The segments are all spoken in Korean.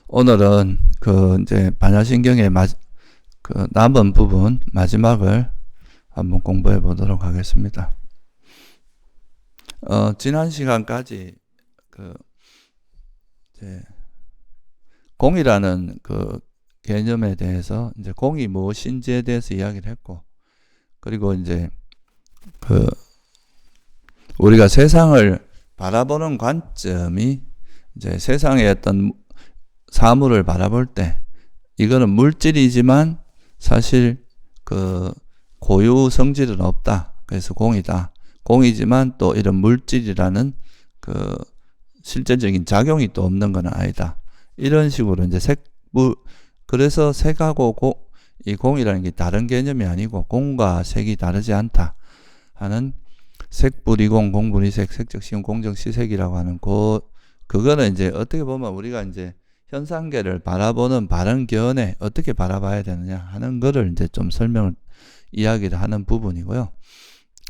오늘은 이제 반야신경의 남은 부분 마지막을 한번 공부해 보도록 하겠습니다. 지난 시간까지 이제 공이라는 개념에 대해서 이제 공이 무엇인지에 대해서 이야기를 했고, 그리고 이제 우리가 세상을 바라보는 관점이 이제 세상의 어떤 사물을 바라볼 때 이거는 물질이지만 사실 고유 성질은 없다. 그래서 공이다. 공이지만 또 이런 물질이라는 실제적인 작용이 또 없는 건 아니다. 이런 식으로 이제 그래서 색하고 이 공이라는 게 다른 개념이 아니고 공과 색이 다르지 않다 하는 색불이공, 공불이색, 색적시공, 공적시색이라고 하는 그거는 이제 어떻게 보면 우리가 이제 현상계를 바라보는 바른 견해 어떻게 바라봐야 되느냐 하는 거를 이제 좀 이야기를 하는 부분이고요.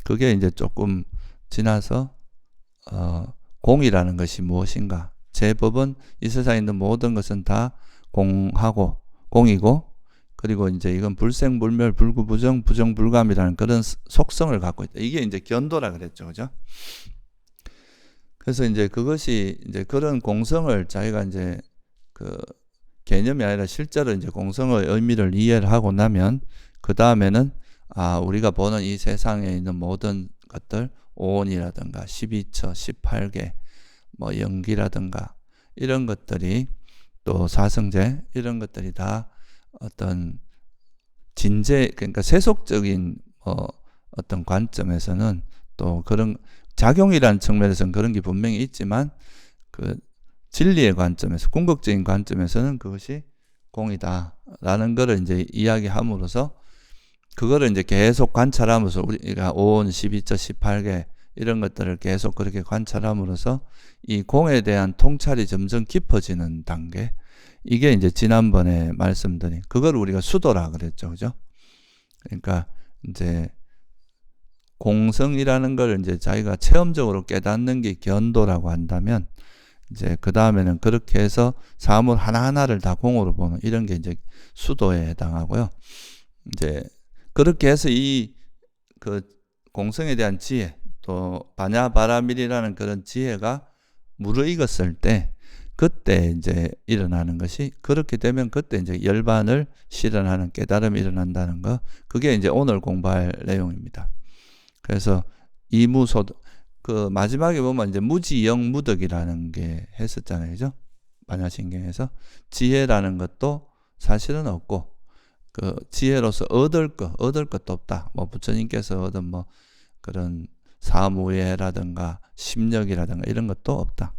그게 이제 조금 지나서 공이라는 것이 무엇인가? 제 법은 이 세상에 있는 모든 것은 다 공이고, 그리고 이제 이건 불생불멸, 불구부정, 부정불감이라는 그런 속성을 갖고 있다. 이게 이제 견도라 그랬죠, 그죠? 그래서 이제 그것이 이제 그런 공성을 자기가 이제 개념이 아니라 실제로 이제 공성의 의미를 이해를 하고 나면 그 다음에는 우리가 보는 이 세상에 있는 모든 것들, 오온이라든가 12처, 18개, 뭐 연기라든가 이런 것들이 또 사성제 이런 것들이 다 어떤 그러니까 세속적인 어떤 관점에서는 또 그런 작용이라는 측면에서는 그런 게 분명히 있지만 진리의 관점에서, 궁극적인 관점에서는 그것이 공이다라는 거를 이제 이야기함으로써 그거를 이제 계속 관찰하면서 우리가 5온, 12처, 18개 이런 것들을 계속 그렇게 관찰함으로써 이 공에 대한 통찰이 점점 깊어지는 단계, 이게 이제 지난번에 말씀드린 그걸 우리가 수도라 그랬죠, 그죠? 그러니까 이제 공성이라는 걸 이제 자기가 체험적으로 깨닫는 게 견도라고 한다면, 이제 그 다음에는 그렇게 해서 사물 하나하나를 다 공으로 보는 이런 게 이제 수도에 해당하고요. 이제 그렇게 해서 공성에 대한 지혜, 또 반야바라밀이라는 그런 지혜가 무르익었을 때 그때 이제 일어나는 것이, 그렇게 되면 그때 이제 열반을 실현하는 깨달음이 일어난다는 거, 그게 이제 오늘 공부할 내용입니다. 그래서 이무소득, 마지막에 보면 이제 무지영무득이라는 게 했었잖아요, 그죠? 반야신경에서 지혜라는 것도 사실은 없고, 지혜로서 얻을 것도 없다. 뭐 부처님께서 얻은 뭐 그런 사무예라든가 심력이라든가 이런 것도 없다.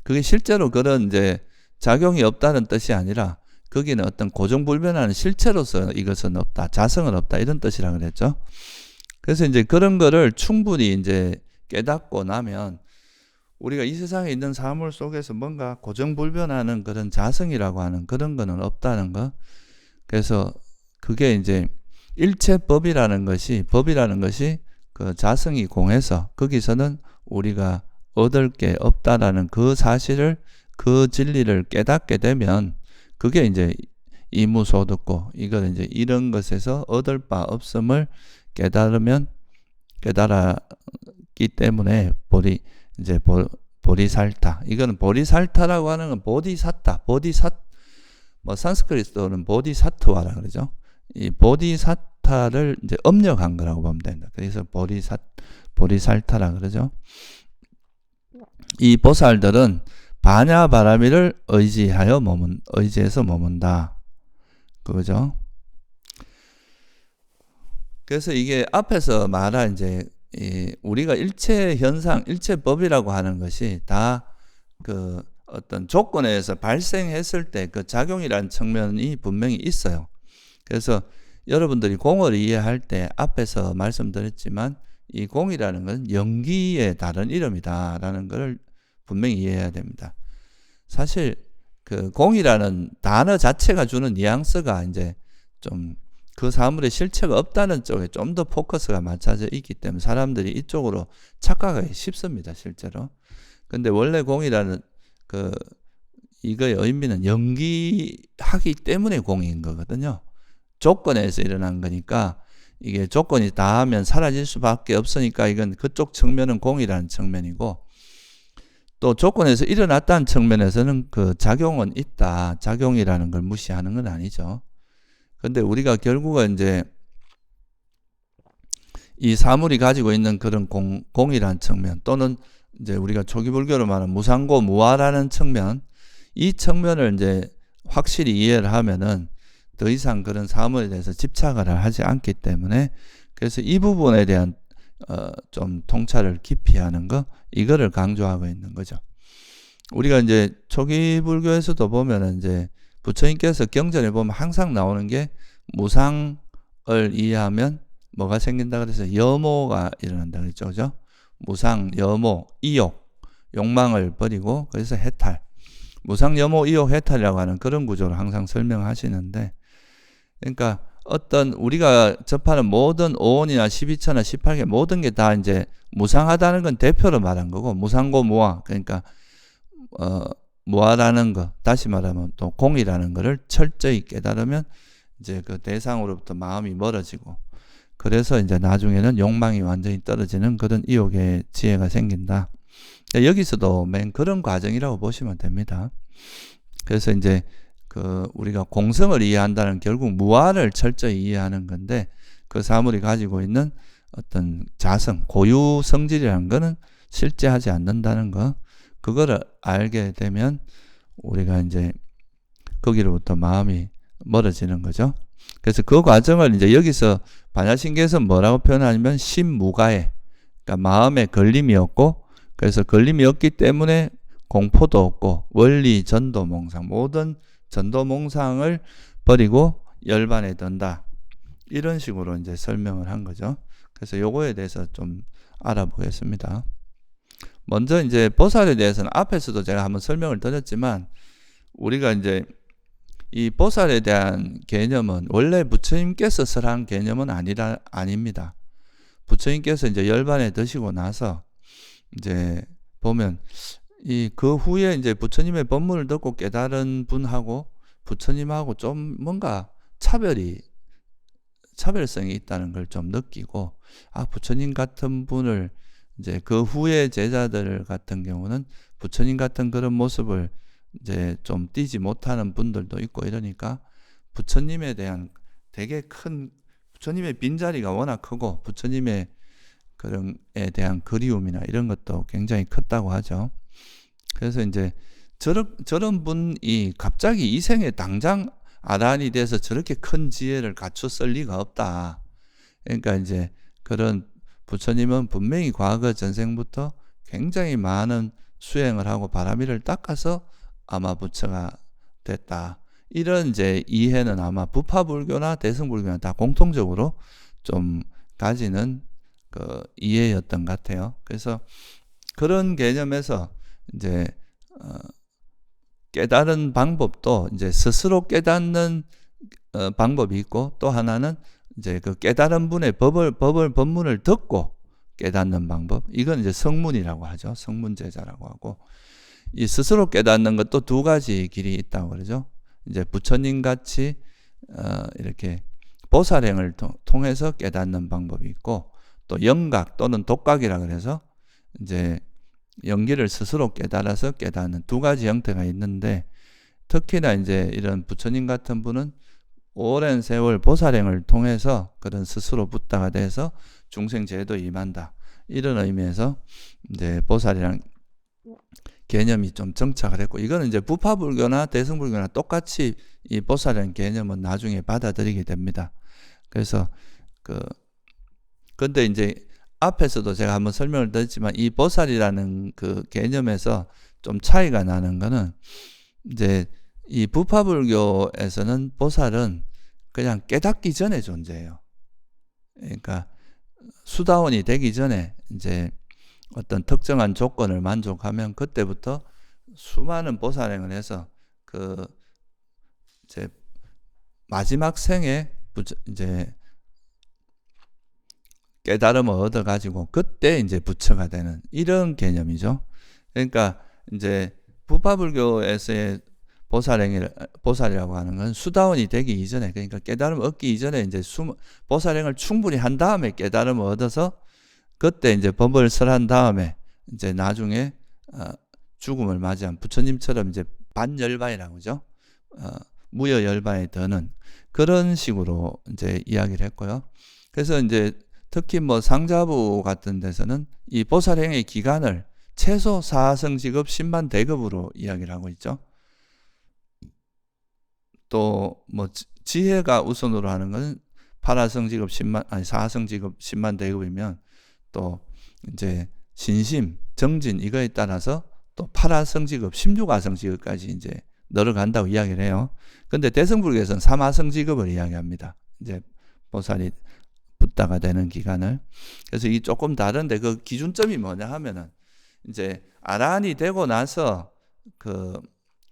그게 실제로 그런 이제 작용이 없다는 뜻이 아니라 거기는 어떤 고정불변하는 실체로서 이것은 없다, 자성은 없다, 이런 뜻이라 그랬죠. 그래서 이제 그런 거를 충분히 이제 깨닫고 나면 우리가 이 세상에 있는 사물 속에서 뭔가 고정불변하는 그런 자성이라고 하는 그런 거는 없다는 거. 그래서 그게 이제 일체법이라는 것이 그 자성이 공해서 거기서는 우리가 얻을 게 없다라는 그 사실을, 그 진리를 깨닫게 되면 그게 이제 이무소득고, 이걸 이제 이런 것에서 얻을 바 없음을 깨달았기 때문에 보리살타. 이거는 보리살타라고 하는 건 보디사타, 뭐 산스크리트어는 보디사트와라 그러죠. 이 보디사타를 이제 업력한 거라고 보면 된다. 그래서 보리살타라 그러죠. 이 보살들은 반야바라밀을 의지해서 머문다. 그거죠. 그래서 이게 앞에서 말한 이제 우리가 일체 현상, 일체법이라고 하는 것이 다 어떤 조건에 의해서 발생했을 때 그 작용이라는 측면이 분명히 있어요. 그래서 여러분들이 공을 이해할 때 앞에서 말씀드렸지만 이 공이라는 건 연기의 다른 이름이다라는 걸 분명히 이해해야 됩니다. 사실 공이라는 단어 자체가 주는 뉘앙스가 이제 좀 그 사물의 실체가 없다는 쪽에 좀 더 포커스가 맞춰져 있기 때문에 사람들이 이쪽으로 착각하기 쉽습니다, 실제로. 근데 원래 공이라는 이거의 의미는 연기하기 때문에 공인 거거든요. 조건에서 일어난 거니까 이게 조건이 다 하면 사라질 수밖에 없으니까 이건 그쪽 측면은 공이라는 측면이고, 또 조건에서 일어났다는 측면에서는 그 작용은 있다. 작용이라는 걸 무시하는 건 아니죠. 근데 우리가 결국은 이제 이 사물이 가지고 있는 그런 공이라는 측면, 또는 이제 우리가 초기 불교로 말하는 무상고 무아라는 측면, 이 측면을 이제 확실히 이해를 하면은 더 이상 그런 사물에 대해서 집착을 하지 않기 때문에, 그래서 이 부분에 대한 좀 통찰을 깊이 하는 거, 이거를 강조하고 있는 거죠. 우리가 이제 초기 불교에서도 보면은 이제 부처님께서 경전에 보면 항상 나오는 게 무상을 이해하면 뭐가 생긴다 그래서 여모가 일어난다 그랬죠. 그죠? 무상, 여모, 이욕, 욕망을 버리고 그래서 해탈. 무상, 여모, 이욕, 해탈이라고 하는 그런 구조를 항상 설명하시는데, 그러니까 어떤 우리가 접하는 모든 오온이나 12처나 18개 모든 게 다 이제 무상하다는 건 대표로 말한 거고, 무상고 무아, 그러니까 무아라는 거, 다시 말하면 또 공이라는 거를 철저히 깨달으면 이제 그 대상으로부터 마음이 멀어지고, 그래서 이제 나중에는 욕망이 완전히 떨어지는 그런 이욕의 지혜가 생긴다. 여기서도 맨 그런 과정이라고 보시면 됩니다. 그래서 이제 그 우리가 공성을 이해한다는 결국 무아를 철저히 이해하는 건데, 그 사물이 가지고 있는 어떤 자성, 고유 성질이라는 거는 실제하지 않는다는 거, 그거를 알게 되면 우리가 이제 거기로부터 마음이 멀어지는 거죠. 그래서 그 과정을 이제 여기서 반야신계에서 뭐라고 표현하냐면 심무가해, 그러니까 마음에 걸림이 없고, 그래서 걸림이 없기 때문에 공포도 없고 원리 전도몽상, 모든 전도몽상을 버리고 열반에 든다, 이런 식으로 이제 설명을 한 거죠. 그래서 요거에 대해서 좀 알아보겠습니다. 먼저 이제 보살에 대해서는 앞에서도 제가 한번 설명을 드렸지만, 우리가 이제 이 보살에 대한 개념은 원래 부처님께서 설한 개념은 아닙니다. 부처님께서 이제 열반에 드시고 나서 이제 보면 그 후에 이제 부처님의 법문을 듣고 깨달은 분하고 부처님하고 좀 뭔가 차별성이 있다는 걸 좀 느끼고, 부처님 같은 분을 이제 그 후에 제자들 같은 경우는 부처님 같은 그런 모습을 이제 좀 띄지 못하는 분들도 있고 이러니까, 부처님에 대한 되게 큰, 부처님의 빈자리가 워낙 크고 부처님의 그런에 대한 그리움이나 이런 것도 굉장히 컸다고 하죠. 그래서 이제 저런 분이 갑자기 이 생에 당장 아란이 돼서 저렇게 큰 지혜를 갖췄을 리가 없다. 그러니까 이제 그런 부처님은 분명히 과거 전생부터 굉장히 많은 수행을 하고 바라미를 닦아서 아마 부처가 됐다. 이런 이제 이해는 아마 부파불교나 대승불교나 다 공통적으로 좀 가지는 그 이해였던 것 같아요. 그래서 그런 개념에서 이제 깨달은 방법도 이제 스스로 깨닫는 방법이 있고, 또 하나는 이제 그 깨달은 분의 법문을 듣고 깨닫는 방법, 이건 이제 성문이라고 하죠. 성문제자라고 하고, 이 스스로 깨닫는 것도 두 가지 길이 있다고 그러죠. 이제 부처님 같이 이렇게 보살행을 통해서 깨닫는 방법이 있고, 또 영각 또는 독각이라 그래서 이제 연기를 스스로 깨달아서 깨닫는 두 가지 형태가 있는데, 특히나 이제 이런 부처님 같은 분은 오랜 세월 보살행을 통해서 그런 스스로 붓다가 돼서 중생제도에 임한다, 이런 의미에서 이제 보살이랑 개념이 좀 정착을 했고, 이거는 이제 부파불교나 대승불교나 똑같이 이 보살이라는 개념은 나중에 받아들이게 됩니다. 그래서 근데 이제 앞에서도 제가 한번 설명을 드렸지만, 이 보살이라는 그 개념에서 좀 차이가 나는 거는, 이제 이 부파불교에서는 보살은 그냥 깨닫기 전에 존재해요. 그러니까 수다원이 되기 전에 이제 어떤 특정한 조건을 만족하면 그때부터 수많은 보살행을 해서 이제 마지막 생에 이제 깨달음을 얻어가지고 그때 이제 부처가 되는 이런 개념이죠. 그러니까 이제 부파불교에서의 보살이라고 하는 건 수다원이 되기 이전에, 그러니까 깨달음을 얻기 이전에 이제 보살행을 충분히 한 다음에 깨달음을 얻어서 그때 이제 법을 설한 다음에 이제 나중에 죽음을 맞이한 부처님처럼 이제 반열반이라고 그러죠. 무여열반에 드는 그런 식으로 이제 이야기를 했고요. 그래서 이제 특히 뭐 상자부 같은 데서는 이 보살행의 기간을 최소 4성직업 10만 대급으로 이야기를 하고 있죠. 또 뭐 지혜가 우선으로 하는 것은 8화성직업 4성직업 10만 대급이면 또 이제 신심, 정진 이거에 따라서 또 8화성직업 16화성직업까지 이제 늘어간다고 이야기를 해요. 근데 대승불교에서는 3화성직업을 이야기합니다. 이제 보살이 붓다가 되는 기간을. 그래서 이 조금 다른데 그 기준점이 뭐냐 하면은 이제 아라한이 되고 나서 그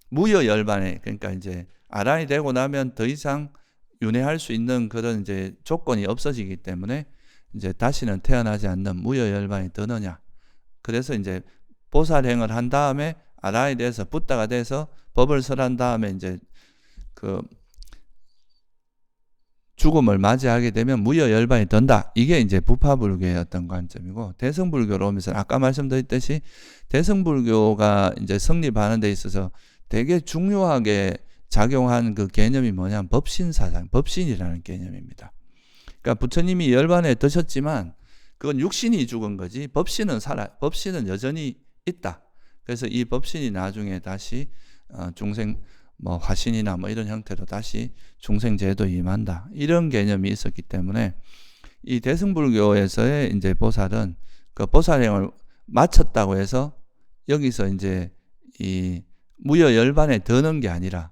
무여열반에, 그러니까 이제 아라한이 되고 나면 더 이상 윤회할 수 있는 그런 이제 조건이 없어지기 때문에 이제 다시는 태어나지 않는 무여열반이 드느냐. 그래서 이제 보살행을 한 다음에 아라한이 돼서 붓다가 돼서 법을 설한 다음에 이제 그 죽음을 맞이하게 되면 무여열반이 든다. 이게 이제 부파불교의 어떤 관점이고, 대승불교로 오면서 아까 말씀드렸듯이 대승불교가 이제 성립하는 데 있어서 되게 중요하게 작용한 그 개념이 뭐냐면 법신사상, 법신이라는 개념입니다. 그러니까 부처님이 열반에 드셨지만 그건 육신이 죽은 거지 법신은 법신은 여전히 있다. 그래서 이 법신이 나중에 다시 중생 뭐 화신이나 뭐 이런 형태로 다시 중생 제도에 임한다. 이런 개념이 있었기 때문에 이 대승불교에서의 이제 보살은 그 보살행을 마쳤다고 해서 여기서 이제 이 무여열반에 드는 게 아니라,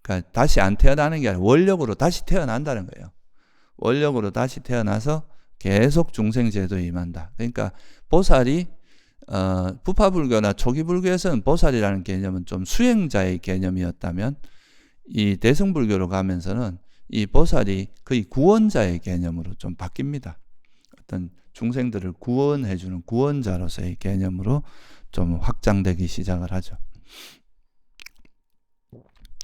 그러니까 다시 안 태어나는 게 아니라 원력으로 다시 태어난다는 거예요. 원력으로 다시 태어나서 계속 중생 제도에 임한다. 그러니까 보살이 부파불교나 초기불교에서는 보살이라는 개념은 좀 수행자의 개념이었다면 이 대승불교로 가면서는 이 보살이 거의 구원자의 개념으로 좀 바뀝니다. 어떤 중생들을 구원해주는 구원자로서의 개념으로 좀 확장되기 시작을 하죠.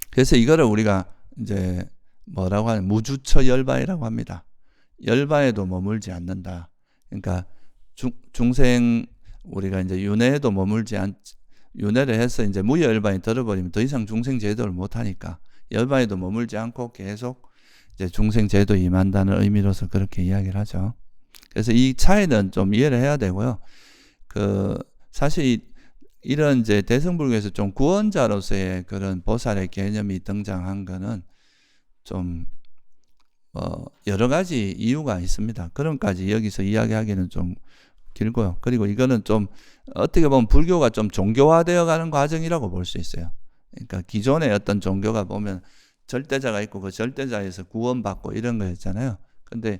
그래서 이거를 우리가 이제 뭐라고 하는 무주처 열반이라고 합니다. 열반에도 머물지 않는다. 그러니까 중생 우리가 이제 윤회에도 머물지 윤회를 해서 이제 무여열반이 들어버리면 더 이상 중생 제도를 못 하니까 열반에도 머물지 않고 계속 이제 중생 제도에 임한다는 의미로서 그렇게 이야기를 하죠. 그래서 이 차이는 좀 이해를 해야 되고요. 사실 이런 이제 대승불교에서 좀 구원자로서의 그런 보살의 개념이 등장한 거는 좀 여러 가지 이유가 있습니다. 그런까지 여기서 이야기하기는 좀 길고요. 그리고 이거는 좀 어떻게 보면 불교가 좀 종교화되어 가는 과정이라고 볼 수 있어요. 그러니까 기존의 어떤 종교가 보면 절대자가 있고 그 절대자에서 구원받고 이런 거였잖아요. 근데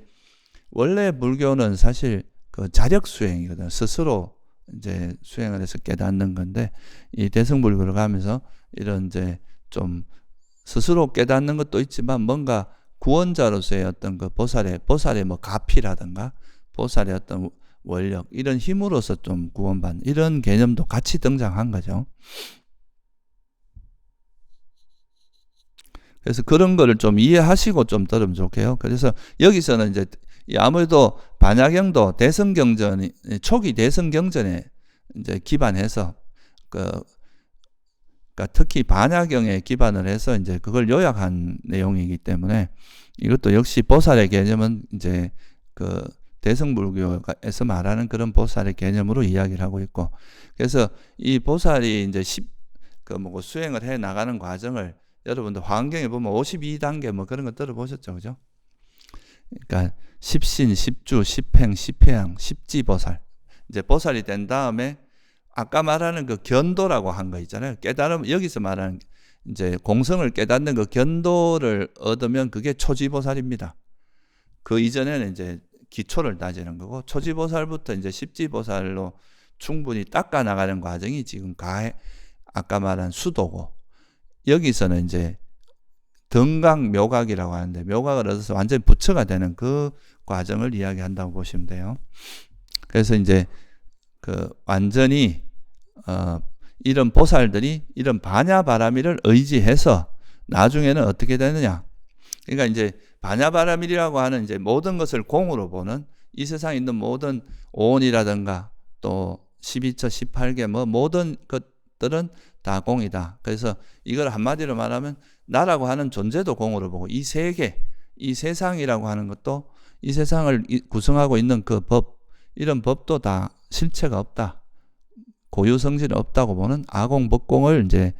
원래 불교는 사실 그 자력 수행이거든요. 스스로 이제 수행을 해서 깨닫는 건데, 이 대승불교를 가면서 이런 이제 좀 스스로 깨닫는 것도 있지만 뭔가 구원자로서의 어떤 그 보살의 뭐 가피라든가 보살의 어떤 원력 이런 힘으로서 좀 구원받는 이런 개념도 같이 등장한 거죠. 그래서 그런 거를 좀 이해하시고 좀 들으면 좋게요. 그래서 여기서는 이제 아무래도 반야경도 대성경전 초기 대성경전에 이제 기반해서 그러니까 특히 반야경에 기반을 해서 이제 그걸 요약한 내용이기 때문에 이것도 역시 보살의 개념은 이제 그 대승불교에서 말하는 그런 보살의 개념으로 이야기를 하고 있고, 그래서 이 보살이 이제 수행을 해 나가는 과정을 여러분들 화엄경에 보면 52단계 뭐 그런 거 들어보셨죠, 그죠? 그러니까 십신, 십주, 십행, 십회양, 십지보살. 이제 보살이 된 다음에 아까 말하는 그 견도라고 한 거 있잖아요. 깨달음, 여기서 말하는 이제 공성을 깨닫는 그 견도를 얻으면 그게 초지보살입니다. 그 이전에는 이제 기초를 따지는 거고, 초지보살부터 이제 십지보살로 충분히 닦아 나가는 과정이 지금 아까 말한 수도고, 여기서는 이제 등각 묘각이라고 하는데 묘각을 얻어서 완전히 부처가 되는 그 과정을 이야기한다고 보시면 돼요. 그래서 이제 그 완전히 이런 보살들이 이런 반야바라밀을 의지해서 나중에는 어떻게 되느냐. 그러니까 이제 반야바라밀이라고 하는 이제 모든 것을 공으로 보는 이 세상에 있는 모든 오온이라든가 또 12처, 18개 뭐 모든 것들은 다 공이다. 그래서 이걸 한마디로 말하면 나라고 하는 존재도 공으로 보고 이 세계, 이 세상이라고 하는 것도 이 세상을 구성하고 있는 그 법, 이런 법도 다 실체가 없다. 고유성질이 없다고 보는 아공법공을 이제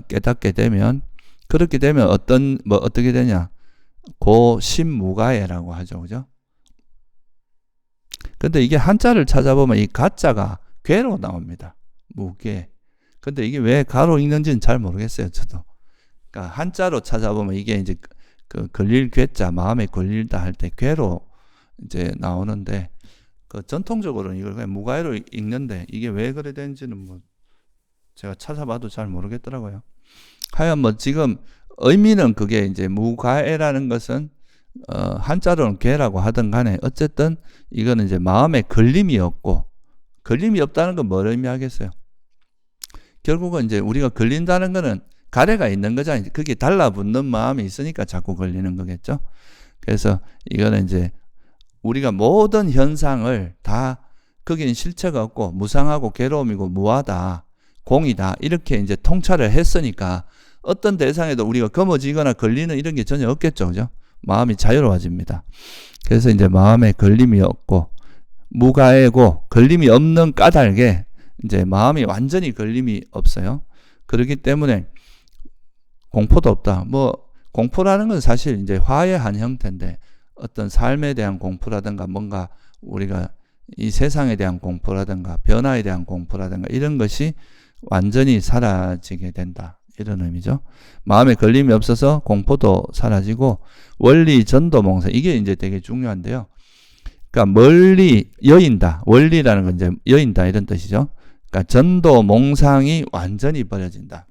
깨닫게 되면, 그렇게 되면 어떻게 되냐? 고심무가해라고 하죠. 그죠? 근데 이게 한자를 찾아보면 이 가자가 괴로 나옵니다. 무괴. 근데 이게 왜 가로 읽는지는 잘 모르겠어요. 저도. 그러니까 한자로 찾아보면 이게 이제 그 걸릴 괴자, 마음에 걸릴다 할 때 괴로 이제 나오는데, 그 전통적으로는 이걸 그냥 무가해로 읽는데 이게 왜 그래 되는지는 뭐 제가 찾아봐도 잘 모르겠더라고요. 하여간 뭐 지금 의미는 그게 이제 무가해라는 것은 한자로는 괴라고 하든 간에 어쨌든 이거는 이제 마음에 걸림이 없고, 걸림이 없다는 건 뭘 의미하겠어요? 결국은 이제 우리가 걸린다는 거는 가래가 있는 거잖아요. 그게 달라붙는 마음이 있으니까 자꾸 걸리는 거겠죠. 그래서 이거는 이제 우리가 모든 현상을 다 거기는 실체가 없고 무상하고 괴로움이고 무하다, 공이다 이렇게 이제 통찰을 했으니까 어떤 대상에도 우리가 거머쥐거나 걸리는 이런 게 전혀 없겠죠. 그죠? 마음이 자유로워집니다. 그래서 이제 마음에 걸림이 없고 무가해고 걸림이 없는 까닭에 이제 마음이 완전히 걸림이 없어요. 그렇기 때문에 공포도 없다. 뭐 공포라는 건 사실 이제 화의 한 형태인데 어떤 삶에 대한 공포라든가 뭔가 우리가 이 세상에 대한 공포라든가 변화에 대한 공포라든가 이런 것이 완전히 사라지게 된다. 이런 의미죠. 마음에 걸림이 없어서 공포도 사라지고 원리 전도 몽상, 이게 이제 되게 중요한데요. 그러니까 멀리 여인다. 원리라는 건 이제 여인다 이런 뜻이죠. 그러니까 전도 몽상이 완전히 버려진다.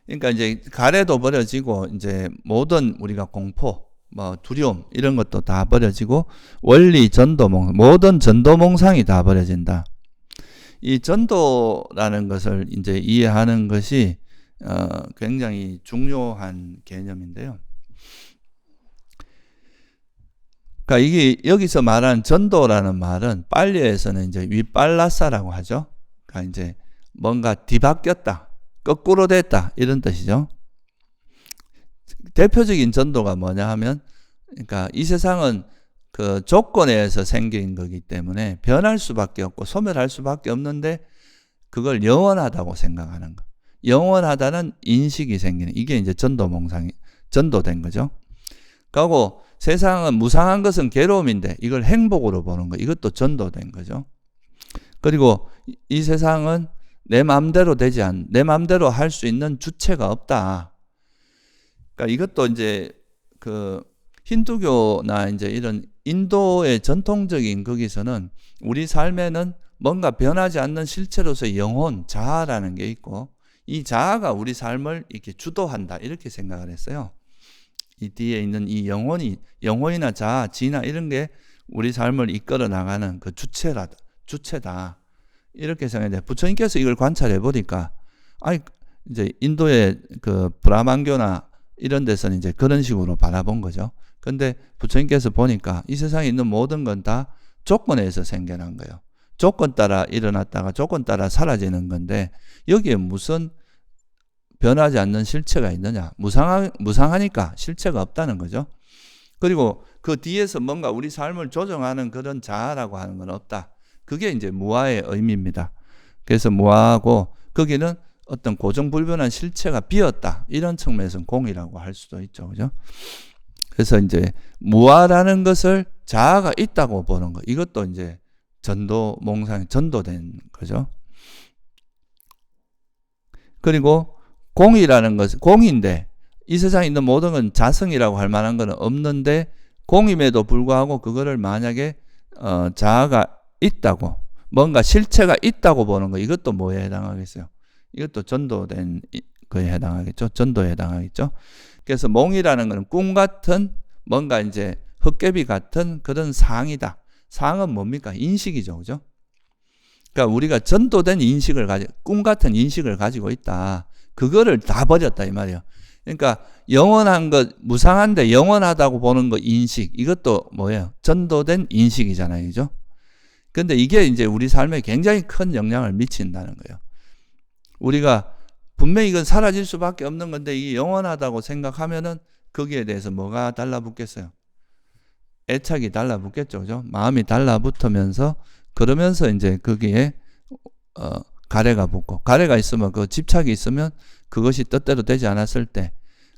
그러니까 이제 가래도 버려지고 이제 모든 우리가 공포, 뭐 두려움 이런 것도 다 버려지고 원리 전도몽상, 모든 전도몽상이 다 버려진다. 이 전도라는 것을 이제 이해하는 것이 굉장히 중요한 개념인데요. 그러니까 이게 여기서 말한 전도라는 말은 빨리에서는 이제 위빨라사라고 하죠. 그러니까 이제 뭔가 뒤바뀌었다, 거꾸로 됐다 이런 뜻이죠. 대표적인 전도가 뭐냐 하면, 그러니까 이 세상은 그 조건에서 생긴 거기 때문에 변할 수밖에 없고 소멸할 수밖에 없는데 그걸 영원하다고 생각하는 거. 영원하다는 인식이 생기는, 이게 이제 전도몽상이 전도된 거죠. 그리고 세상은 무상한 것은 괴로움인데 이걸 행복으로 보는 거, 이것도 전도된 거죠. 그리고 이 세상은 내 마음대로 되지 않는, 내 마음대로 할 수 있는 주체가 없다. 그러니까 이것도 이제 그 힌두교나 이제 이런 인도의 전통적인 거기서는 우리 삶에는 뭔가 변하지 않는 실체로서의 영혼, 자아라는 게 있고 이 자아가 우리 삶을 이렇게 주도한다 이렇게 생각을 했어요. 이 뒤에 있는 이 영혼이나 자아, 지나 이런 게 우리 삶을 이끌어 나가는 그 주체다. 이렇게 생각했는데 부처님께서 이걸 관찰해 보니까 이제 인도의 그 브라만교나 이런 데서는 이제 그런 식으로 바라본 거죠. 근데 부처님께서 보니까 이 세상에 있는 모든 건 다 조건에서 생겨난 거예요. 조건 따라 일어났다가 조건 따라 사라지는 건데 여기에 무슨 변하지 않는 실체가 있느냐? 무상하니까 실체가 없다는 거죠. 그리고 그 뒤에서 뭔가 우리 삶을 조정하는 그런 자아라고 하는 건 없다. 그게 이제 무아의 의미입니다. 그래서 무아하고 거기는 어떤 고정불변한 실체가 비었다. 이런 측면에서는 공이라고 할 수도 있죠. 그죠? 그래서 이제 무아라는 것을 자아가 있다고 보는 거. 이것도 이제 전도몽상이 전도된 거죠. 그리고 공이라는 것은 공인데 이 세상에 있는 모든 건 자성이라고 할 만한 건 없는데 공임에도 불구하고 그거를 만약에 자아가 있다고, 뭔가 실체가 있다고 보는 거, 이것도 뭐에 해당하겠어요? 이것도 전도된 거에 해당하겠죠. 전도에 해당하겠죠. 그래서 몽이라는 것은 꿈 같은 뭔가 이제 헛개비 같은 그런 상이다. 상은 뭡니까? 인식이죠. 그죠? 그러니까 우리가 전도된 인식을 가지고 꿈 같은 인식을 가지고 있다. 그거를 다 버렸다 이 말이에요. 그러니까 영원한 것, 무상한데 영원하다고 보는 것 인식, 이것도 뭐예요? 전도된 인식이잖아요. 그죠? 근데 이게 이제 우리 삶에 굉장히 큰 영향을 미친다는 거예요. 우리가 분명히 이건 사라질 수밖에 없는 건데 이게 영원하다고 생각하면은 거기에 대해서 뭐가 달라붙겠어요? 애착이 달라붙겠죠. 그죠? 마음이 달라붙으면서 그러면서 이제 거기에 가래가 붙고, 가래가 있으면 그 집착이 있으면 그것이 뜻대로 되지 않았을 때,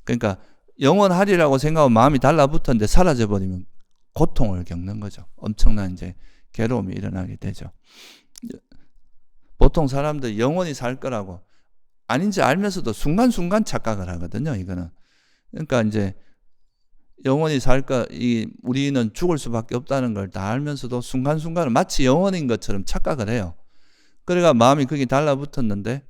그러니까 영원하리라고 생각하고 마음이 달라붙었는데 사라져 버리면 고통을 겪는 거죠. 엄청난 이제 괴로움이 일어나게 되죠. 보통 사람들 영원히 살 거라고 아닌지 알면서도 순간순간 착각을 하거든요. 이거는. 그러니까 이제 영원히 살까, 우리는 죽을 수밖에 없다는 걸 다 알면서도 순간순간은 마치 영원인 것처럼 착각을 해요. 그래가 마음이 거기 달라붙었는데,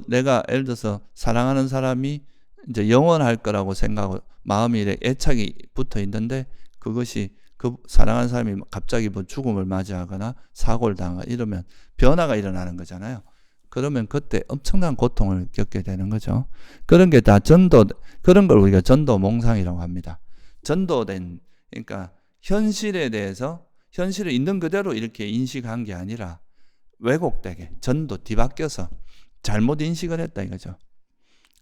내가 예를 들어서 사랑하는 사람이 이제 영원할 거라고 생각하고 마음이 애착이 붙어 있는데, 그것이 그 사랑하는 사람이 갑자기 뭐 죽음을 맞이하거나 사고를 당하거나 이러면 변화가 일어나는 거잖아요. 그러면 그때 엄청난 고통을 겪게 되는 거죠. 그런 게 다 그런 걸 우리가 전도 몽상이라고 합니다. 전도된, 그러니까 현실에 대해서 현실을 있는 그대로 이렇게 인식한 게 아니라 왜곡되게 전도 뒤바뀌어서 잘못 인식을 했다 이거죠.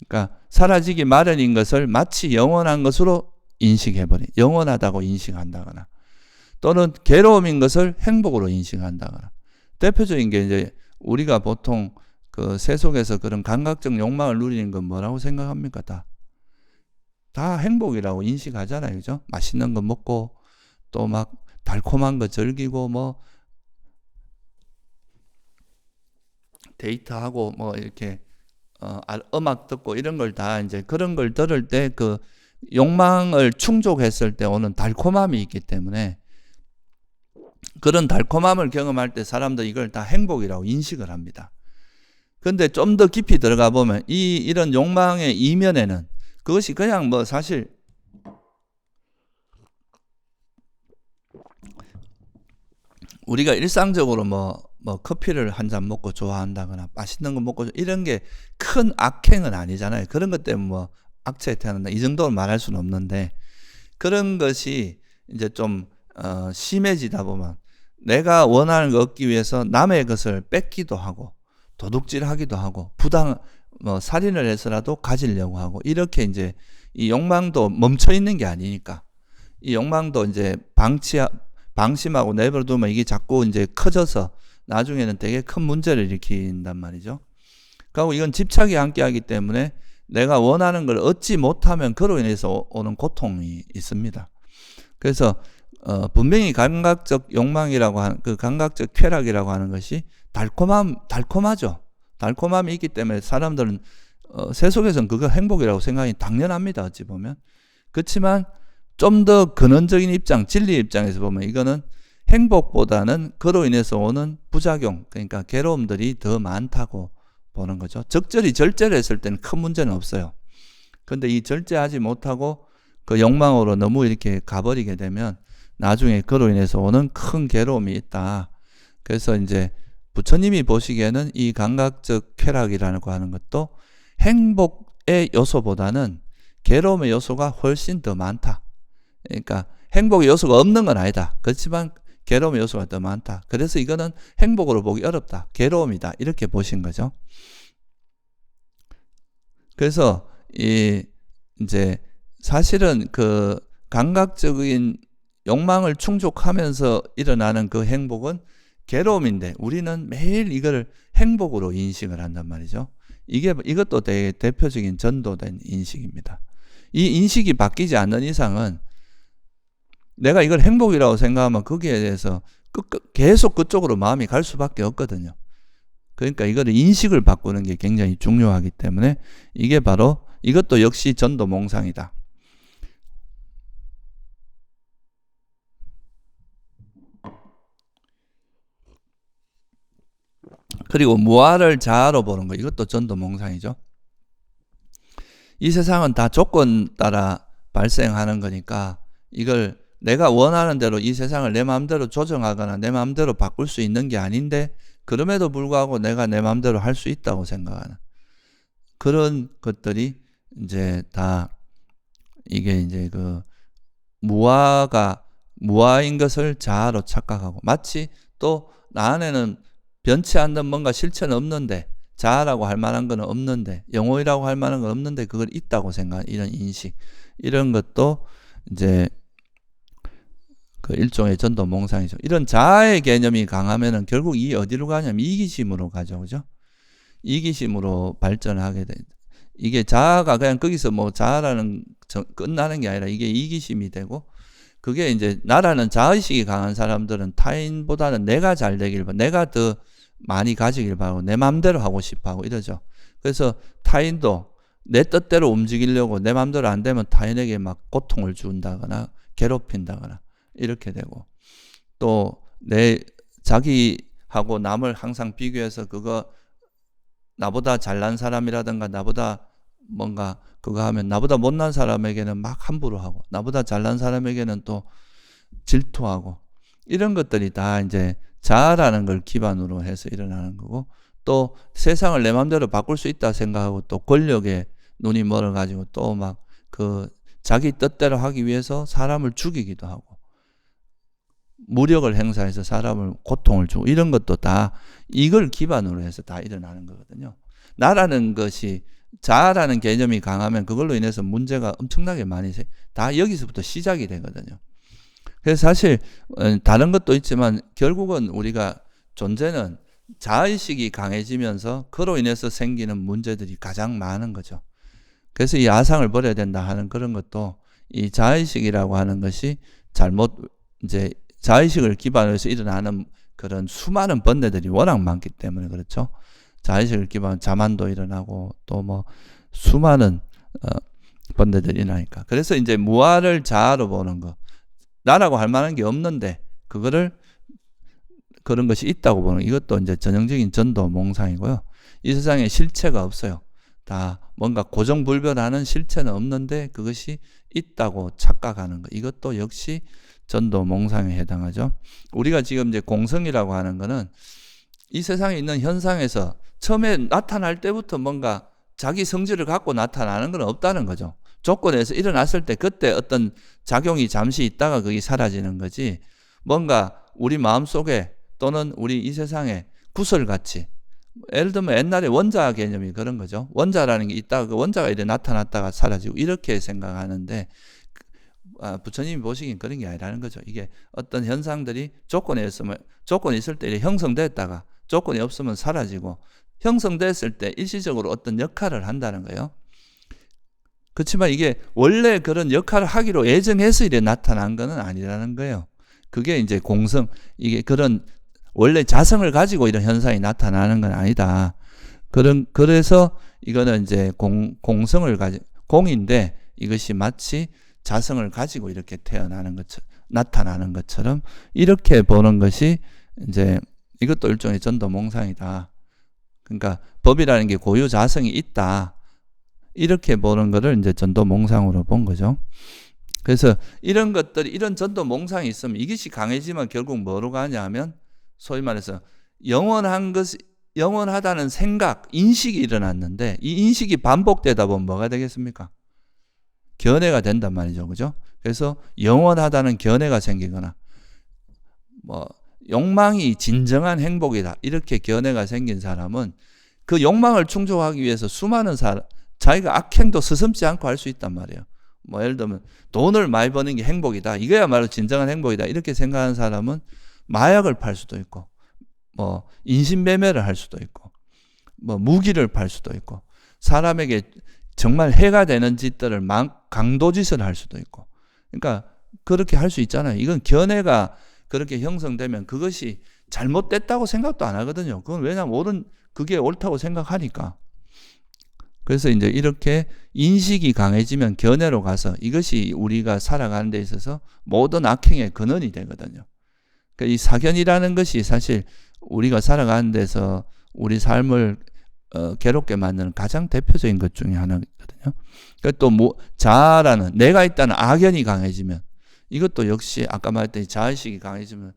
그러니까 사라지기 마련인 것을 마치 영원한 것으로 인식해버린, 영원하다고 인식한다거나 또는 괴로움인 것을 행복으로 인식한다거나. 대표적인 게 이제 우리가 보통 그 세속에서 그런 감각적 욕망을 누리는 건 뭐라고 생각합니까? 다 행복이라고 인식하잖아요. 그죠? 맛있는 거 먹고 또 막 달콤한 거 즐기고 뭐 데이트하고 뭐 이렇게 음악 듣고 이런 걸 다 이제 그런 걸 들을 때 그 욕망을 충족했을 때 오는 달콤함이 있기 때문에 그런 달콤함을 경험할 때 사람들 이걸 다 행복이라고 인식을 합니다. 그런데 좀 더 깊이 들어가 보면 이런 욕망의 이면에는 그것이 그냥 뭐 사실 우리가 일상적으로 뭐 커피를 한 잔 먹고 좋아한다거나 맛있는 거 먹고 이런 게 큰 악행은 아니잖아요. 그런 것 때문에 뭐 악체에 태어난다 이 정도로 말할 수는 없는데 그런 것이 이제 좀 심해지다 보면 내가 원하는 거 얻기 위해서 남의 것을 뺏기도 하고 도둑질하기도 하고 살인을 해서라도 가지려고 하고 이렇게 이제 이 욕망도 멈춰 있는 게 아니니까 이 욕망도 이제 방심하고 내버려두면 이게 자꾸 이제 커져서 나중에는 되게 큰 문제를 일으킨단 말이죠. 그리고 이건 집착이 함께하기 때문에 내가 원하는 걸 얻지 못하면 그로 인해서 오는 고통이 있습니다. 그래서 분명히 감각적 욕망이라고 하는 그 감각적 쾌락이라고 하는 것이 달콤하죠. 달콤함이 있기 때문에 사람들은 세속에서는 그거 행복이라고 생각이 당연합니다. 어찌 보면. 그렇지만 좀 더 근원적인 입장, 진리 입장에서 보면 이거는 행복보다는 그로 인해서 오는 부작용, 그러니까 괴로움들이 더 많다고 보는 거죠. 적절히 절제를 했을 때는 큰 문제는 없어요. 그런데 이 절제하지 못하고 그 욕망으로 너무 이렇게 가버리게 되면 나중에 그로 인해서 오는 큰 괴로움이 있다. 그래서 이제 부처님이 보시기에는 이 감각적 쾌락이라고 하는 것도 행복의 요소보다는 괴로움의 요소가 훨씬 더 많다. 그러니까 행복의 요소가 없는 건 아니다. 그렇지만 괴로움의 요소가 더 많다. 그래서 이거는 행복으로 보기 어렵다. 괴로움이다. 이렇게 보신 거죠. 그래서 이제 사실은 그 감각적인 욕망을 충족하면서 일어나는 그 행복은 괴로움인데 우리는 매일 이걸 행복으로 인식을 한단 말이죠. 이것도 되게 대표적인 전도된 인식입니다. 이 인식이 바뀌지 않는 이상은 내가 이걸 행복이라고 생각하면 거기에 대해서 계속 그쪽으로 마음이 갈 수밖에 없거든요. 그러니까 이거를 인식을 바꾸는 게 굉장히 중요하기 때문에 이게 바로 이것도 역시 전도 몽상이다. 그리고 무아를 자아로 보는 거 이것도 전도 몽상이죠. 이 세상은 다 조건 따라 발생하는 거니까 이걸 내가 원하는 대로 이 세상을 내 마음대로 조정하거나 내 마음대로 바꿀 수 있는 게 아닌데 그럼에도 불구하고 내가 내 마음대로 할 수 있다고 생각하는 그런 것들이 이제 다 이게 이제 그 무아인 것을 자아로 착각하고 마치 또 나 안에는 변치 않는 뭔가 실체는 없는데 자아라고 할 만한 건 없는데 영혼이라고 할 만한 건 없는데 그걸 있다고 생각하는 이런 인식 이런 것도 이제 그 일종의 전도 몽상이죠. 이런 자아의 개념이 강하면은 결국 이 어디로 가냐면 이기심으로 가죠. 그죠? 이기심으로 발전하게 돼. 이게 자아가 그냥 거기서 뭐 자아라는 끝나는 게 아니라 이게 이기심이 되고 그게 이제 나라는 자의식이 강한 사람들은 타인보다는 내가 잘 되길 바라고 내가 더 많이 가지길 바라고 내 마음대로 하고 싶어 하고 이러죠. 그래서 타인도 내 뜻대로 움직이려고 내 마음대로 안 되면 타인에게 막 고통을 준다거나 괴롭힌다거나 이렇게 되고 또 자기하고 남을 항상 비교해서 그거 나보다 잘난 사람이라든가 나보다 뭔가 그거 하면 나보다 못난 사람에게는 막 함부로 하고 나보다 잘난 사람에게는 또 질투하고 이런 것들이 다 이제 자아라는 걸 기반으로 해서 일어나는 거고 또 세상을 내 마음대로 바꿀 수 있다 생각하고 또 권력에 눈이 멀어가지고 또 막 그 자기 뜻대로 하기 위해서 사람을 죽이기도 하고 무력을 행사해서 사람을 고통을 주고 이런 것도 다 이걸 기반으로 해서 다 일어나는 거거든요. 나라는 것이 자아라는 개념이 강하면 그걸로 인해서 문제가 엄청나게 많이 다 여기서부터 시작이 되거든요. 그래서 사실 다른 것도 있지만 결국은 우리가 존재는 자의식이 강해지면서 그로 인해서 생기는 문제들이 가장 많은 거죠. 그래서 이 아상을 버려야 된다 하는 그런 것도 이 자의식이라고 하는 것이 이제 자의식을 기반으로 해서 일어나는 그런 수많은 번뇌들이 워낙 많기 때문에 그렇죠. 자의식을 기반으로 자만도 일어나고 또 뭐 수많은 번뇌들이 일어나니까. 그래서 이제 무아를 자아로 보는 거. 나라고 할 만한 게 없는데 그거를 그런 것이 있다고 보는 이것도 이제 전형적인 전도 몽상이고요. 이 세상에 실체가 없어요. 다 뭔가 고정불변하는 실체는 없는데 그것이 있다고 착각하는 거. 이것도 역시 전도 몽상에 해당하죠. 우리가 지금 이제 공성이라고 하는 거는 이 세상에 있는 현상에서 처음에 나타날 때부터 뭔가 자기 성질을 갖고 나타나는 건 없다는 거죠. 조건에서 일어났을 때 그때 어떤 작용이 잠시 있다가 그게 사라지는 거지 뭔가 우리 마음속에 또는 우리 이 세상에 구설같이 예를 들면 옛날에 원자 개념이 그런 거죠. 원자라는 게 있다가 그 원자가 이렇게 나타났다가 사라지고 이렇게 생각하는데 부처님이 보시기엔 그런 게 아니라는 거죠. 이게 어떤 현상들이 조건이 있을 때 형성됐다가 조건이 없으면 사라지고 형성됐을 때 일시적으로 어떤 역할을 한다는 거예요. 그렇지만 이게 원래 그런 역할을 하기로 예정해서 이래 나타난 것은 아니라는 거예요. 그게 이제 공성, 이게 그런 원래 자성을 가지고 이런 현상이 나타나는 건 아니다. 그래서 이거는 이제 공성을 공인데 이것이 마치 자성을 가지고 이렇게 나타나는 것처럼 이렇게 보는 것이 이제 이것도 일종의 전도 몽상이다. 그러니까 법이라는 게 고유 자성이 있다. 이렇게 보는 거를 이제 전도 몽상으로 본 거죠. 그래서 이런 것들이, 이런 전도 몽상이 있으면 이것이 강해지면 결국 뭐로 가냐 하면 소위 말해서 영원하다는 생각, 인식이 일어났는데 이 인식이 반복되다 보면 뭐가 되겠습니까? 견해가 된단 말이죠. 그죠? 그래서 영원하다는 견해가 생기거나 뭐 욕망이 진정한 행복이다. 이렇게 견해가 생긴 사람은 그 욕망을 충족하기 위해서 수많은 자기가 악행도 서슴지 않고 할 수 있단 말이에요. 뭐 예를 들면 돈을 많이 버는 게 행복이다. 이거야말로 진정한 행복이다. 이렇게 생각하는 사람은 마약을 팔 수도 있고 뭐 인신매매를 할 수도 있고 뭐 무기를 팔 수도 있고 사람에게 정말 해가 되는 짓들을 강도짓을 할 수도 있고 그러니까 그렇게 할 수 있잖아요. 이건 견해가 그렇게 형성되면 그것이 잘못됐다고 생각도 안 하거든요. 그건 왜냐하면 그게 옳다고 생각하니까. 그래서 이제 이렇게 인식이 강해지면 견해로 가서 이것이 우리가 살아가는 데 있어서 모든 악행의 근원이 되거든요. 그러니까 이 사견이라는 것이 사실 우리가 살아가는 데서 우리 삶을 괴롭게 만드는 가장 대표적인 것 중에 하나거든요. 그러니까 또 자아라는 내가 있다는 악연이 강해지면 이것도 역시 아까 말했던 자의식이 강해지면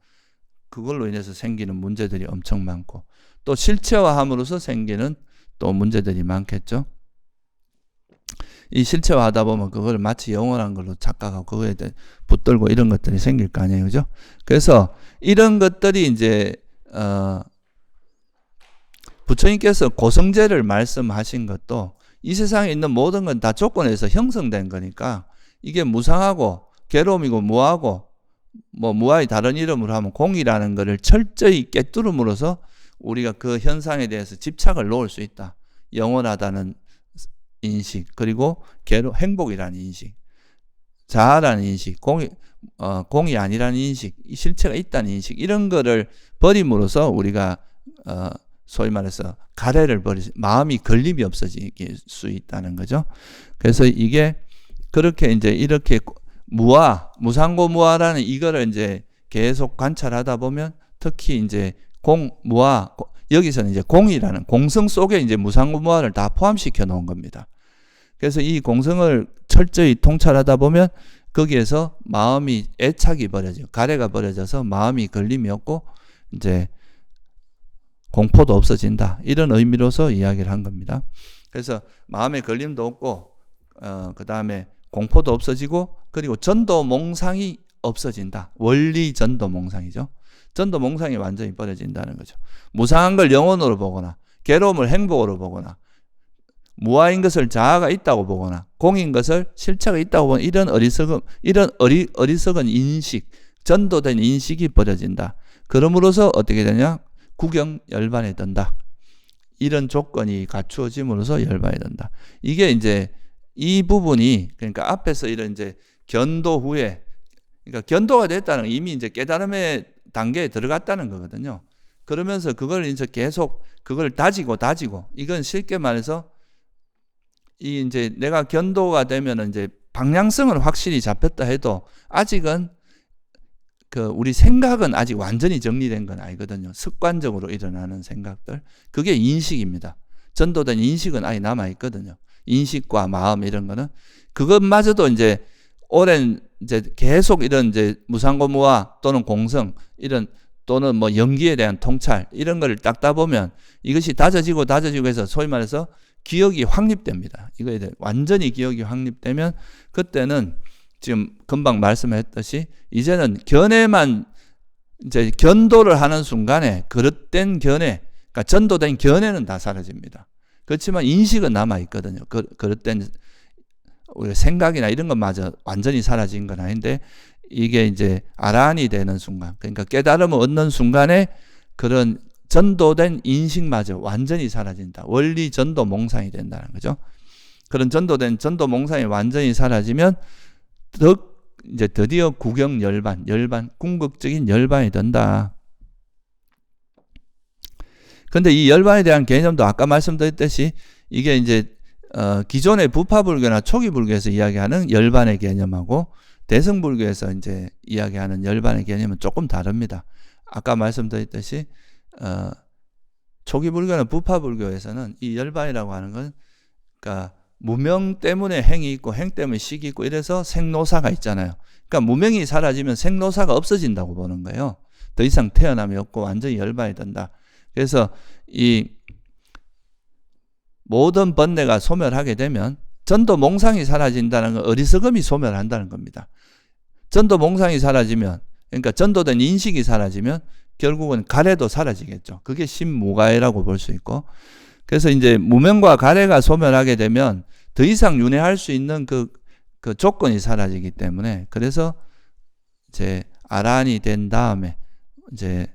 그걸로 인해서 생기는 문제들이 엄청 많고, 또 실체화함으로써 생기는 또 문제들이 많겠죠. 이 실체화하다 보면 그걸 마치 영원한 걸로 착각하고 그거에 대해 붙들고 이런 것들이 생길 거 아니에요, 그죠? 그래서 이런 것들이 이제 부처님께서 고성제를 말씀하신 것도 이 세상에 있는 모든 건 다 조건에서 형성된 거니까 이게 무상하고 괴로움이고 무하고 뭐 무아의 다른 이름으로 하면 공이라는 것을 철저히 깨뚫음으로써 우리가 그 현상에 대해서 집착을 놓을 수 있다. 영원하다는 인식, 그리고 행복이라는 인식, 자아라는 인식, 공이 아니라는 인식, 실체가 있다는 인식, 이런 거를 버림으로써 우리가 소위 말해서 가래를 마음이 걸림이 없어질 수 있다는 거죠. 그래서 이게 그렇게 이제 이렇게 무상고 무아라는 이거를 이제 계속 관찰하다 보면 특히 이제 무아, 여기서는 이제 공이라는 공성 속에 이제 무상고 무아를 다 포함시켜 놓은 겁니다. 그래서 이 공성을 철저히 통찰하다 보면 거기에서 마음이 애착이 버려져요. 가래가 버려져서 마음이 걸림이 없고 이제 공포도 없어진다. 이런 의미로서 이야기를 한 겁니다. 그래서 마음에 걸림도 없고 그 다음에 공포도 없어지고 그리고 전도몽상이 없어진다. 원리 전도몽상이죠. 전도몽상이 완전히 버려진다는 거죠. 무상한 걸 영혼으로 보거나 괴로움을 행복으로 보거나 무아인 것을 자아가 있다고 보거나 공인 것을 실체가 있다고 보거나 이런 어리석은 인식, 전도된 인식이 버려진다. 그러므로서 어떻게 되냐? 구경 열반에 든다. 이런 조건이 갖추어짐으로써 열반에 든다. 이게 이제 이 부분이 그러니까 앞에서 이런 이제 견도 후에 그러니까 견도가 됐다는 건 이미 이제 깨달음의 단계에 들어갔다는 거거든요. 그러면서 그걸 이제 계속 그걸 다지고 이건 쉽게 말해서 이 이제 내가 견도가 되면은 이제 방향성은 확실히 잡혔다 해도 아직은 그 우리 생각은 아직 완전히 정리된 건 아니거든요. 습관적으로 일어나는 생각들. 그게 인식입니다. 전도된 인식은 아직 남아 있거든요. 인식과 마음 이런 거는 그것마저도 이제 오랜 이제 계속 이런 이제 무상고무화 또는 공성 이런 또는 뭐 연기에 대한 통찰 이런 거를 닦다 보면 이것이 다져지고 해서 소위 말해서 기억이 확립됩니다. 이거에 대해 완전히 기억이 확립되면 그때는 지금 금방 말씀했듯이 이제는 견해만 이제 견도를 하는 순간에 그릇된 견해, 그러니까 전도된 견해는 다 사라집니다. 그렇지만 인식은 남아 있거든요. 그릇된 우리 생각이나 이런 것마저 완전히 사라진 건 아닌데 이게 이제 아란이 되는 순간, 그러니까 깨달음을 얻는 순간에 그런 전도된 인식마저 완전히 사라진다. 원리 전도 몽상이 된다는 거죠. 그런 전도된 전도 몽상이 완전히 사라지면 이제 드디어 구경 열반, 궁극적인 열반이 된다. 근데 이 열반에 대한 개념도 아까 말씀드렸듯이 이게 이제 기존의 부파불교나 초기불교에서 이야기하는 열반의 개념하고 대승불교에서 이제 이야기하는 열반의 개념은 조금 다릅니다. 아까 말씀드렸듯이 초기불교나 부파불교에서는 이 열반이라고 하는 건 그러니까 무명 때문에 행이 있고 행 때문에 식이 있고 이래서 생로사가 있잖아요. 그러니까 무명이 사라지면 생로사가 없어진다고 보는 거예요. 더 이상 태어남이 없고 완전히 열반이 된다. 그래서 이 모든 번뇌가 소멸하게 되면 전도 몽상이 사라진다는 건 어리석음이 소멸한다는 겁니다. 전도 몽상이 사라지면 그러니까 전도된 인식이 사라지면 결국은 가래도 사라지겠죠. 그게 신무가해라고 볼 수 있고 그래서 이제 무명과 가래가 소멸하게 되면 더 이상 윤회할 수 있는 그 조건이 사라지기 때문에 그래서 이제 아란이 된 다음에 이제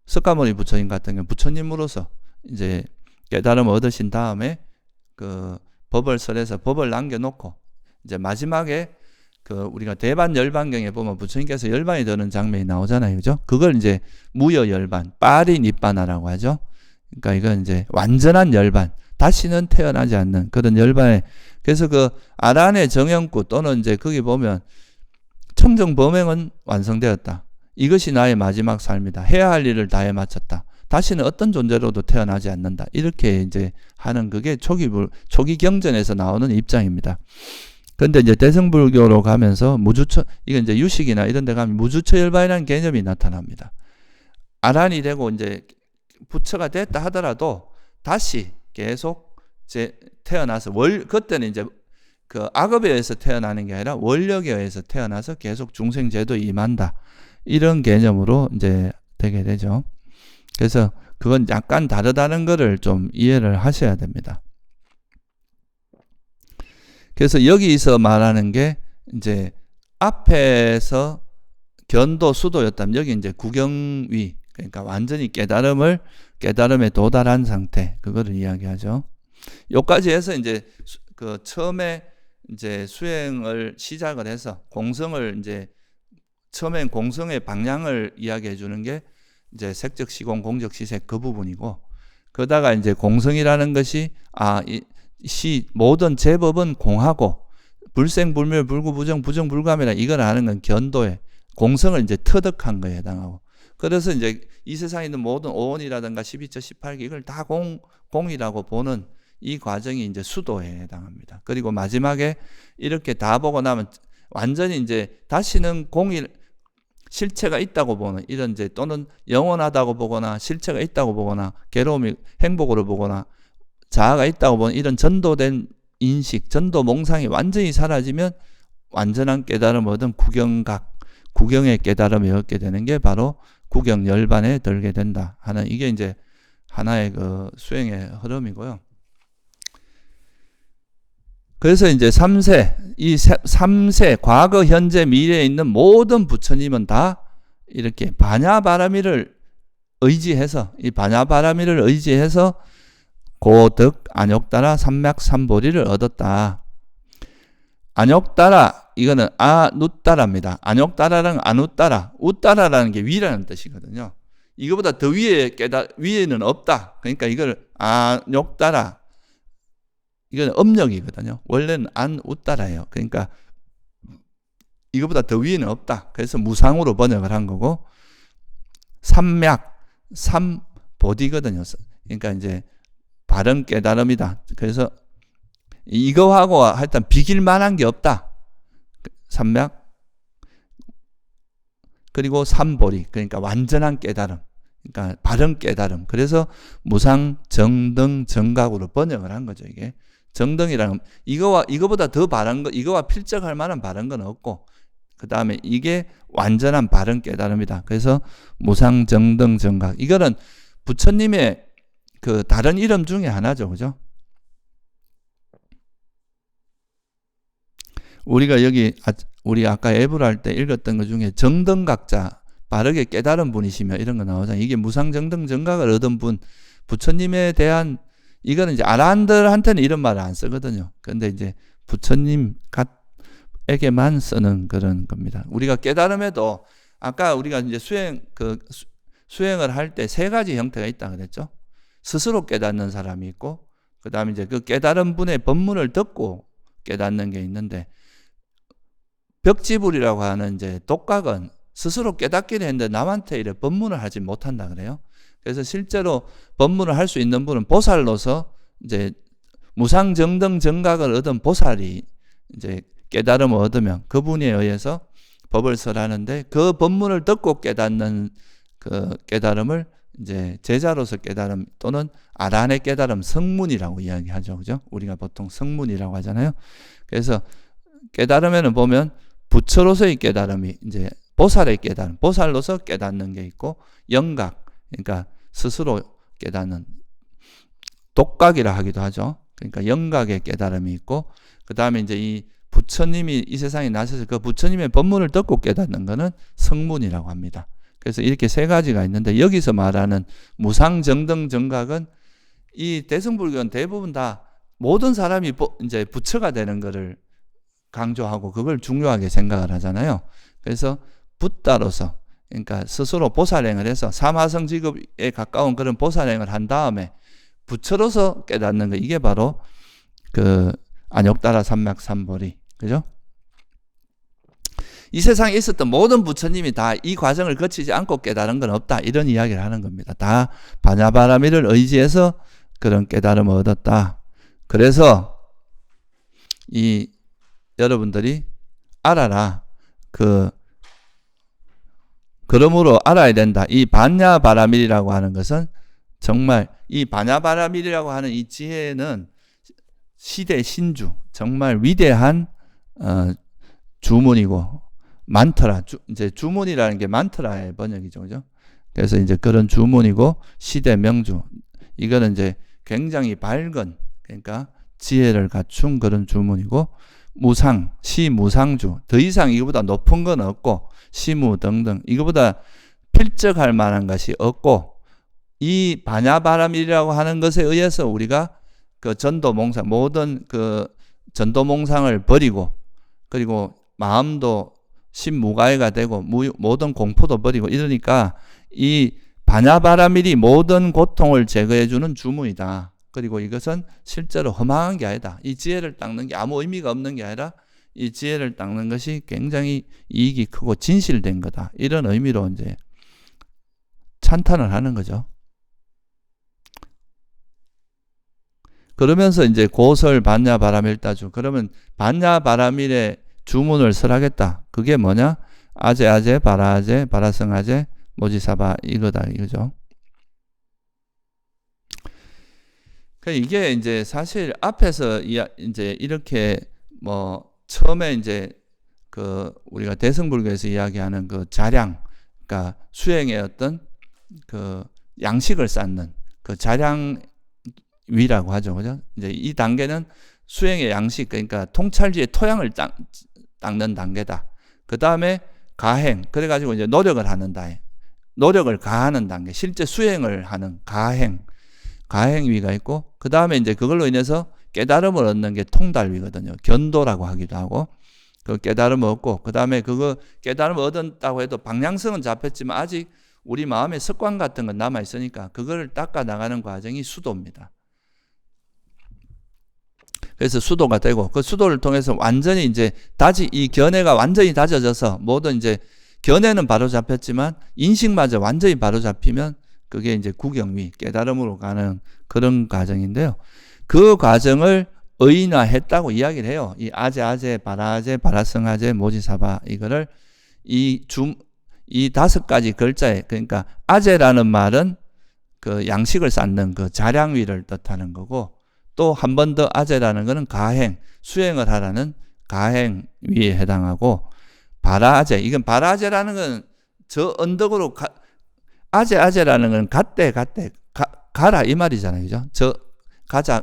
석가모니 부처님 같은 경우 부처님으로서 이제 깨달음을 얻으신 다음에 그 법을 설해서 법을 남겨놓고 이제 마지막에 그 우리가 대반 열반경에 보면 부처님께서 열반이 되는 장면이 나오잖아요, 그죠? 그걸 이제 무여 열반, 빠리 니빠나라고 하죠. 그러니까 이건 이제 완전한 열반, 다시는 태어나지 않는 그런 열반에 그래서 그 아란의 정형구 또는 이제 거기 보면 청정 범행은 완성되었다. 이것이 나의 마지막 삶이다. 해야 할 일을 다 해 마쳤다. 다시는 어떤 존재로도 태어나지 않는다. 이렇게 이제 하는 그게 초기 경전에서 나오는 입장입니다. 근데 이제 대승불교로 가면서 무주처, 이건 이제 유식이나 이런 데 가면 무주처열반이라는 개념이 나타납니다. 아란이 되고 이제 부처가 됐다 하더라도 다시 계속 태어나서 그때는 이제 그 악업에 의해서 태어나는 게 아니라 원력에 의해서 태어나서 계속 중생제도에 임한다. 이런 개념으로 이제 되게 되죠. 그래서 그건 약간 다르다는 거를 좀 이해를 하셔야 됩니다. 그래서 여기서 말하는 게 이제 앞에서 견도 수도였다면 여기 이제 구경위, 그러니까 완전히 깨달음에 도달한 상태, 그거를 이야기하죠. 여기까지 해서 이제 그 처음에 이제 수행을 시작을 해서 공성을 이제 처음엔 공성의 방향을 이야기해 주는 게 이제 색적 시공 공적 시색 그 부분이고, 그러다가 이제 공성이라는 것이 모든 제법은 공하고 불생불멸 불구부정 부정불감이라 이걸 아는 건 견도에 공성을 이제 터득한 거에 해당하고, 그래서 이제 이 세상에 있는 모든 오온이라든가 12처 18기 이걸 다 공이라고 보는 이 과정이 이제 수도에 해당합니다. 그리고 마지막에 이렇게 다 보고 나면 완전히 이제 다시는 실체가 있다고 보는 이런 이제 또는 영원하다고 보거나 실체가 있다고 보거나 괴로움이 행복으로 보거나 자아가 있다고 보는 이런 전도된 인식, 전도 몽상이 완전히 사라지면 완전한 깨달음을 얻은 구경의 깨달음을 얻게 되는 게 바로 구경열반에 들게 된다 하는, 이게 이제 하나의 그 수행의 흐름이고요. 그래서 이제 3세 과거 현재 미래에 있는 모든 부처님은 다 이렇게 반야바라미를 의지해서 고득 안욕따라 삼맥삼보리를 얻었다. 안욕따라 이거는 아누따라입니다. 안욕따라랑 아누따라, 우따라라는 게 위라는 뜻이거든요. 이거보다 더 위에는 없다. 그러니까 이걸 안욕따라, 이건 음력이거든요. 원래는 안우따라예요. 그러니까 이거보다 더 위에는 없다. 그래서 무상으로 번역을 한 거고, 삼보디거든요. 그러니까 이제 바른 깨달음이다. 그래서 이거하고 하여튼 비길 만한 게 없다. 삼맥 그리고 삼보리, 그러니까 완전한 깨달음, 그러니까 바른 깨달음. 그래서 무상 정등 정각으로 번역을 한 거죠. 이게 정등이라는 이거보다 더 바른 거, 이거와 필적할 만한 바른 건 없고, 그 다음에 이게 완전한 바른 깨달음이다. 그래서 무상 정등 정각, 이거는 부처님의 그 다른 이름 중에 하나죠, 그죠? 우리가 여기 우리 아까 예불 할 때 읽었던 것 중에 정등각자, 바르게 깨달은 분이시며 이런 거 나오잖아요. 이게 무상정등 정각을 얻은 분, 부처님에 대한, 이거는 이제 아라한들한테는 이런 말을 안 쓰거든요. 근데 이제 부처님에게만 쓰는 그런 겁니다. 우리가 깨달음에도 아까 우리가 이제 수행을 할 때 세 가지 형태가 있다 그랬죠. 스스로 깨닫는 사람이 있고, 그 다음에 이제 그 깨달은 분의 법문을 듣고 깨닫는 게 있는데, 벽지불이라고 하는 이제 독각은 스스로 깨닫기는 했는데 남한테 이래 법문을 하지 못한다 그래요. 그래서 실제로 법문을 할 수 있는 분은 보살로서 이제 무상정등 정각을 얻은 보살이 이제 깨달음을 얻으면 그분에 의해서 법을 설하는데, 그 법문을 듣고 깨닫는 그 깨달음을 이제 제자로서 깨달음 또는 아란의 깨달음, 성문이라고 이야기하죠. 그죠? 우리가 보통 성문이라고 하잖아요. 그래서 깨달음에는 보면 부처로서의 깨달음이 이제 보살의 깨달음, 보살로서 깨닫는 게 있고, 영각, 그러니까 스스로 깨닫는 독각이라 하기도 하죠. 그러니까 영각의 깨달음이 있고, 그 다음에 이제 이 부처님이 이 세상에 나셔서 그 부처님의 법문을 듣고 깨닫는 것은 성문이라고 합니다. 그래서 이렇게 세 가지가 있는데, 여기서 말하는 무상정등 정각은 이 대승불교는 대부분 다 모든 사람이 이제 부처가 되는 것을 강조하고 그걸 중요하게 생각을 하잖아요. 그래서 붓다로서, 그러니까 스스로 보살행을 해서 삼화성 직업에 가까운 그런 보살행을 한 다음에 부처로서 깨닫는 거, 이게 바로 그 안욕따라 삼맥삼보리, 그죠? 이 세상에 있었던 모든 부처님이 다 이 과정을 거치지 않고 깨달은 건 없다, 이런 이야기를 하는 겁니다. 다 반야바라미를 의지해서 그런 깨달음을 얻었다. 그래서 이 여러분들이 알아라. 그러므로 알아야 된다. 이 반야바라밀이라고 하는 것은 정말 이 반야바라밀이라고 하는 이 지혜는 시대 신주, 정말 위대한 주문이고 만트라, 이제 주문이라는 게 만트라의 번역이죠, 그죠? 그래서 이제 그런 주문이고 시대 명주, 이거는 이제 굉장히 밝은, 그러니까 지혜를 갖춘 그런 주문이고 무상, 시무상주, 더 이상 이거보다 높은 건 없고 시무 등등 이거보다 필적할 만한 것이 없고 이 반야바라밀이라고 하는 것에 의해서 우리가 그 전도몽상, 모든 그 전도몽상을 버리고 그리고 마음도 신무가해가 되고 모든 공포도 버리고 이러니까 이 반야바라밀이 모든 고통을 제거해주는 주문이다. 그리고 이것은 실제로 허망한 게 아니다. 이 지혜를 닦는 게 아무 의미가 없는 게 아니라 이 지혜를 닦는 것이 굉장히 이익이 크고 진실된 거다. 이런 의미로 이제 찬탄을 하는 거죠. 그러면서 이제 고설 반야바라밀따주, 그러면 반야바라밀의 주문을 설하겠다. 그게 뭐냐? 아제, 바라아제, 바라성아제, 모지사바 이거다 이거죠. 이게 이제 사실 앞에서 이제 이렇게 뭐 처음에 이제 그 우리가 대승불교에서 이야기하는 그 자량, 그러니까 수행의 어떤 그 양식을 쌓는 그 자량위라고 하죠, 그죠? 이제 이 단계는 수행의 양식, 그러니까 통찰지의 토양을 닦는 단계다. 그 다음에 가행, 그래가지고 이제 노력을 하는 단계, 노력을 가하는 단계, 실제 수행을 하는 가행위가 있고, 그 다음에 이제 그걸로 인해서 깨달음을 얻는 게 통달위거든요. 견도라고 하기도 하고, 그 깨달음을 얻고, 그 다음에 그거 깨달음을 얻었다고 해도 방향성은 잡혔지만 아직 우리 마음의 습관 같은 건 남아있으니까 그거를 닦아 나가는 과정이 수도입니다. 그래서 수도가 되고, 그 수도를 통해서 완전히 이제 이 견해가 완전히 다져져서 모든 이제 견해는 바로 잡혔지만 인식마저 완전히 바로 잡히면 그게 이제 구경위, 깨달음으로 가는 그런 과정인데요. 그 과정을 의인화했다고 이야기를 해요. 이 아제, 바라아제, 바라성아제, 모지사바 이거를 이 5가지 글자에, 그러니까 아제라는 말은 그 양식을 쌓는 그 자량위를 뜻하는 거고, 또 한 번 더 아제라는 거는 가행, 수행을 하라는 가행위에 해당하고, 바라아제, 이건 바라아제라는 건 저 언덕으로 아제라는 건 가라 이 말이잖아요, 그죠? 그러니까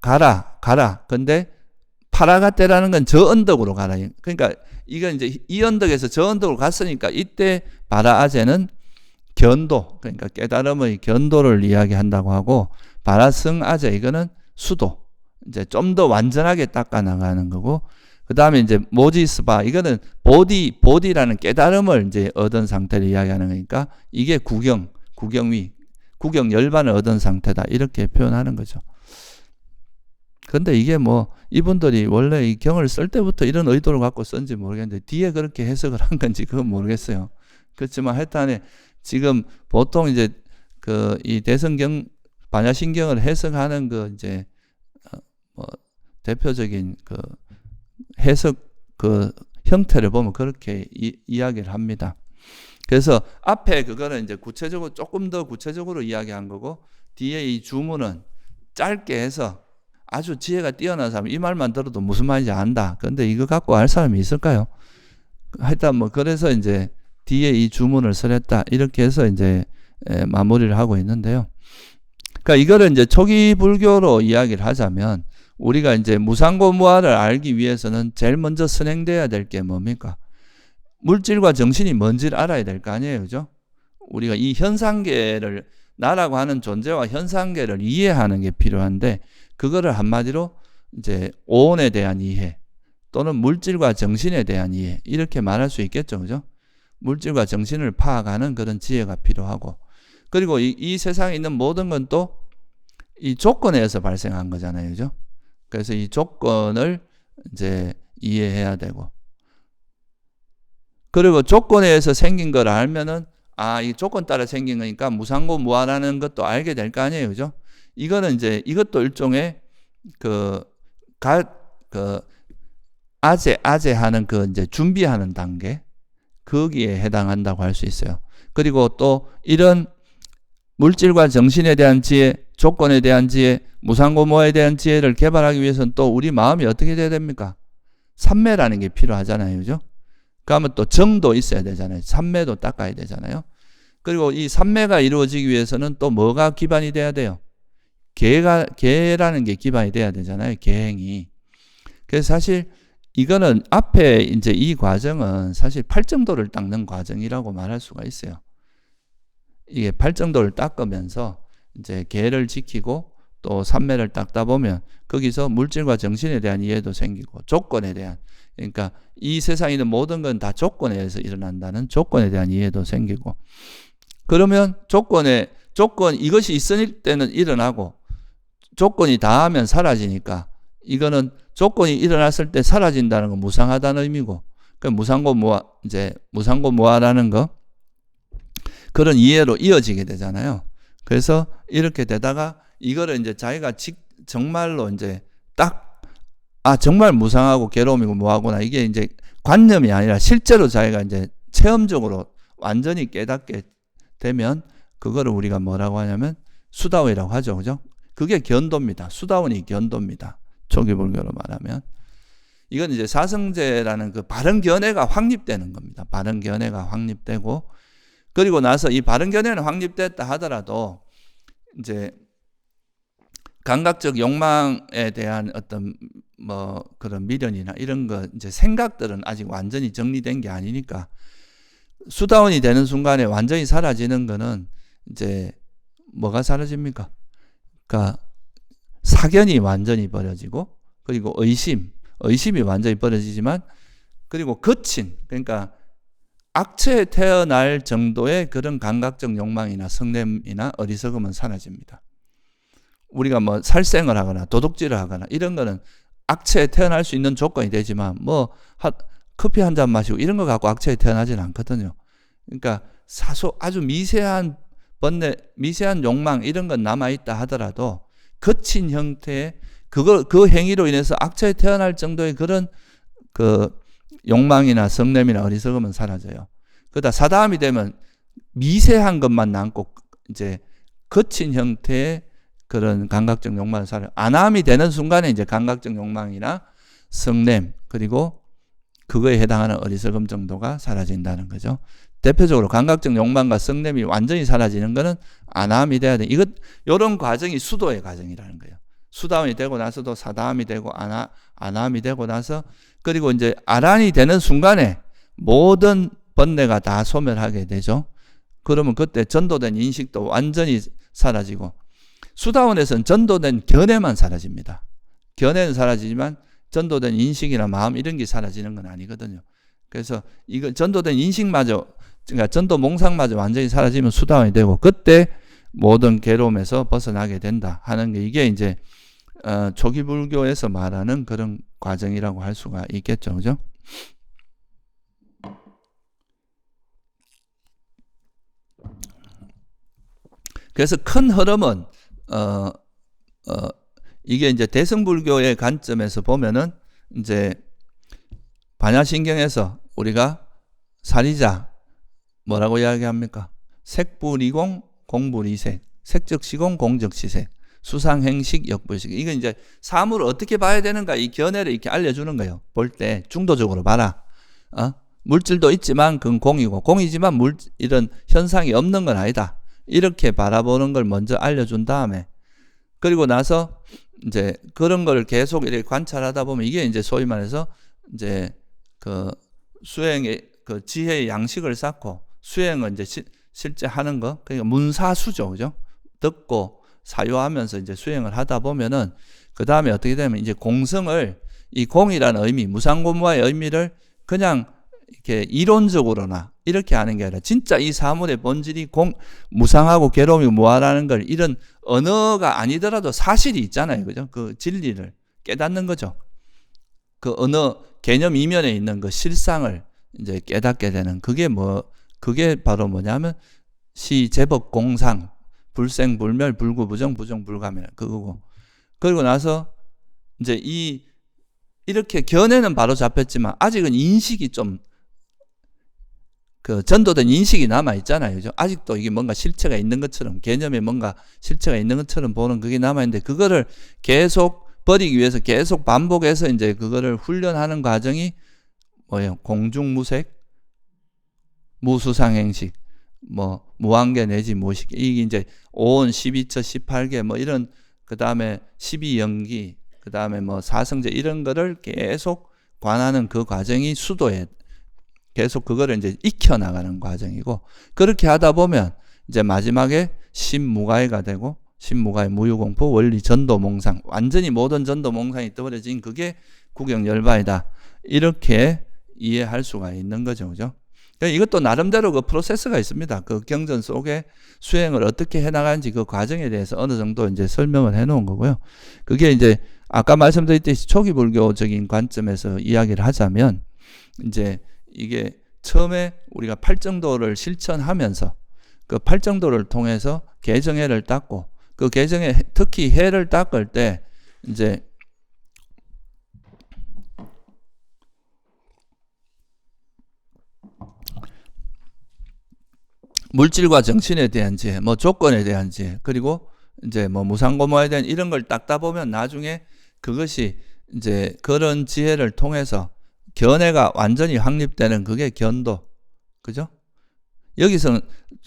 가라. 근데 파라가떼라는 건 저 언덕으로 가라. 그러니까 이건 이제 이 언덕에서 저 언덕으로 갔으니까 이때 바라아제는 견도, 그러니까 깨달음의 견도를 이야기한다고 하고, 바라성아제 이거는 수도, 이제 좀 더 완전하게 닦아 나가는 거고, 그 다음에 이제 모지스바 이거는 보디라는 깨달음을 이제 얻은 상태를 이야기하는 거니까 이게 구경위, 구경 열반을 얻은 상태다 이렇게 표현하는 거죠. 근데 이게 뭐 이분들이 원래 이 경을 쓸 때부터 이런 의도를 갖고 쓴지 모르겠는데 뒤에 그렇게 해석을 한 건지 그건 모르겠어요. 그렇지만 하여튼 지금 보통 이제 그 이 대성경 반야신경을 해석하는 그 이제 뭐 대표적인 그 해석 그 형태를 보면 그렇게 이야기를 합니다. 그래서 앞에 그거는 이제 구체적으로 조금 더 구체적으로 이야기한 거고, 뒤에 이 주문은 짧게 해서 아주 지혜가 뛰어난 사람 이 말만 들어도 무슨 말인지 안다. 그런데 이거 갖고 알 사람이 있을까요? 하여튼 뭐 그래서 이제 뒤에 이 주문을 설했다 이렇게 해서 이제 마무리를 하고 있는데요. 그러니까 이거를 이제 초기 불교로 이야기를 하자면 우리가 이제 무상고무아를 알기 위해서는 제일 먼저 선행돼야 될 게 뭡니까? 물질과 정신이 뭔지를 알아야 될 거 아니에요, 그죠? 우리가 이 현상계를, 나라고 하는 존재와 현상계를 이해하는 게 필요한데, 그거를 한마디로 이제 오온에 대한 이해 또는 물질과 정신에 대한 이해 이렇게 말할 수 있겠죠, 그죠? 물질과 정신을 파악하는 그런 지혜가 필요하고, 그리고 이 세상에 있는 모든 건 또 이 조건에 의해서 발생한 거잖아요, 그죠? 그래서 이 조건을 이제 이해해야 되고, 그리고 조건에 의해서 생긴 걸 알면은 이 조건 따라 생긴 거니까 무상고 무아라는 것도 알게 될 거 아니에요, 그죠? 이거는 이제 이것도 일종의 그 아재하는 그 이제 준비하는 단계, 거기에 해당한다고 할 수 있어요. 그리고 또 이런 물질과 정신에 대한 지혜, 조건에 대한 지혜, 무상고무화에 대한 지혜를 개발하기 위해서는 또 우리 마음이 어떻게 돼야 됩니까? 삼매라는 게 필요하잖아요. 그죠? 그러면 또 정도 있어야 되잖아요. 삼매도 닦아야 되잖아요. 그리고 이 삼매가 이루어지기 위해서는 또 뭐가 기반이 돼야 돼요? 계라는 게 기반이 돼야 되잖아요. 계행이. 그래서 사실 이거는 앞에 이제 이 과정은 사실 팔정도를 닦는 과정이라고 말할 수가 있어요. 이게 팔정도를 닦으면서 이제 계를 지키고 또 삼매를 닦다 보면 거기서 물질과 정신에 대한 이해도 생기고 조건에 대한, 그러니까 이 세상에 있는 모든 건 다 조건에 의해서 일어난다는 조건에 대한 이해도 생기고, 그러면 조건 이것이 있을 때는 일어나고 조건이 다하면 사라지니까 이거는 조건이 일어났을 때 사라진다는 건 무상하다는 의미고, 그 무상고무화라는 거, 그런 이해로 이어지게 되잖아요. 그래서 이렇게 되다가 이거를 이제 자기가 정말로 이제 정말 무상하고 괴로움이고 뭐하구나, 이게 이제 관념이 아니라 실제로 자기가 이제 체험적으로 완전히 깨닫게 되면 그거를 우리가 뭐라고 하냐면 수다원이라고 하죠. 그죠? 그게 견도입니다. 수다원이 견도입니다. 초기 불교로 말하면. 이건 이제 사성제라는 그 바른 견해가 확립되는 겁니다. 바른 견해가 확립되고, 그리고 나서 이 바른 견해는 확립됐다 하더라도 이제 감각적 욕망에 대한 어떤 뭐 그런 미련이나 이런 거 이제 생각들은 아직 완전히 정리된 게 아니니까 수다원이 되는 순간에 완전히 사라지는 거는 이제 뭐가 사라집니까? 그러니까 사견이 완전히 버려지고, 그리고 의심이 완전히 버려지지만, 그리고 거친, 그러니까 악체에 태어날 정도의 그런 감각적 욕망이나 성냄이나 어리석음은 사라집니다. 우리가 뭐 살생을 하거나 도둑질을 하거나 이런 거는 악체에 태어날 수 있는 조건이 되지만 뭐 커피 한 잔 마시고 이런 거 갖고 악체에 태어나지는 않거든요. 그러니까 아주 미세한 번뇌, 미세한 욕망 이런 건 남아있다 하더라도 거친 형태의 그 행위로 인해서 악체에 태어날 정도의 그런 그 욕망이나 성냄이나 어리석음은 사라져요. 그러다 사다음이 되면 미세한 것만 남고 이제 거친 형태의 그런 감각적 욕망을 사라져요. 안함이 되는 순간에 이제 감각적 욕망이나 성냄, 그리고 그거에 해당하는 어리석음 정도가 사라진다는 거죠. 대표적으로 감각적 욕망과 성냄이 완전히 사라지는 것은 안함이 돼야 돼. 이런 과정이 수도의 과정이라는 거예요. 수다원이 되고 나서도 사다함이 되고 안함이 되고 나서, 그리고 이제 아란이 되는 순간에 모든 번뇌가 다 소멸하게 되죠. 그러면 그때 전도된 인식도 완전히 사라지고, 수다원에서는 전도된 견해만 사라집니다. 견해는 사라지지만 전도된 인식이나 마음 이런 게 사라지는 건 아니거든요. 그래서 이거 전도된 인식마저, 그러니까 전도 몽상마저 완전히 사라지면 수다원이 되고, 그때 모든 괴로움에서 벗어나게 된다 하는 게 이게 이제 초기 불교에서 말하는 그런 과정이라고 할 수가 있겠죠. 그죠? 그래서 큰 흐름은 이게 이제 대승불교의 관점에서 보면은 이제 반야신경에서 우리가 사리자 뭐라고 이야기합니까? 색불이공, 공불이색, 색적시공, 공적시색, 수상행식, 역불식. 이건 이제 사물을 어떻게 봐야 되는가, 이 견해를 이렇게 알려주는 거예요. 볼 때 중도적으로 봐라. 물질도 있지만 그건 공이고, 공이지만 이런 현상이 없는 건 아니다. 이렇게 바라보는 걸 먼저 알려준 다음에, 그리고 나서 이제 그런 걸 계속 이렇게 관찰하다 보면 이게 이제 소위 말해서 이제 그 수행의 그 지혜의 양식을 쌓고 수행을 이제 실제 하는 거, 그러니까 문사수죠. 그죠? 듣고 사유하면서 이제 수행을 하다 보면은 그 다음에 어떻게 되면 이제 공성을, 이 공이라는 의미, 무상고무화의 의미를 그냥 이렇게 이론적으로나 이렇게 하는 게 아니라 진짜 이 사물의 본질이 무상하고 괴로움이 무아라는 걸 이런 언어가 아니더라도 사실이 있잖아요. 그죠? 그 진리를 깨닫는 거죠. 그 언어 개념 이면에 있는 그 실상을 이제 깨닫게 되는 그게 바로 뭐냐면 시제법 공상, 불생 불멸 불구 부정 부정 불가멸 그거고, 그리고 나서 이제 이 이렇게 견해는 바로 잡혔지만 아직은 인식이 좀 전도된 인식이 남아 있잖아요. 그죠? 아직도 이게 뭔가 실체가 있는 것처럼, 개념에 뭔가 실체가 있는 것처럼 보는 그게 남아 있는데, 그거를 계속 버리기 위해서 계속 반복해서 이제 그거를 훈련하는 과정이 뭐예요? 공중무색, 무수상행식, 뭐 무한계 내지 무식, 이게 이제 5온 12처 18개 뭐 이런, 그 다음에 12연기, 그 다음에 뭐 사성제 이런 거를 계속 관하는 그 과정이 수도에 계속 그거를 이제 익혀나가는 과정이고, 그렇게 하다 보면 이제 마지막에 신무가해가 되고, 신무가해 무유공포 원리 전도몽상, 완전히 모든 전도몽상이 떠버려진 그게 국영열반이다, 이렇게 이해할 수가 있는 거죠. 그죠? 이것도 나름대로 그 프로세스가 있습니다. 그 경전 속에 수행을 어떻게 해나가는지 그 과정에 대해서 어느 정도 이제 설명을 해 놓은 거고요. 그게 이제 아까 말씀드렸듯이 초기 불교적인 관점에서 이야기를 하자면, 이제 이게 처음에 우리가 팔정도를 실천하면서 그 팔정도를 통해서 개정해를 닦고, 그 개정해 특히 해를 닦을 때 이제 물질과 정신에 대한 지혜, 뭐 조건에 대한 지혜, 그리고 이제 뭐 무상고모에 대한 이런 걸 닦다 보면 나중에 그것이 이제 그런 지혜를 통해서 견해가 완전히 확립되는 그게 견도. 그죠? 여기서는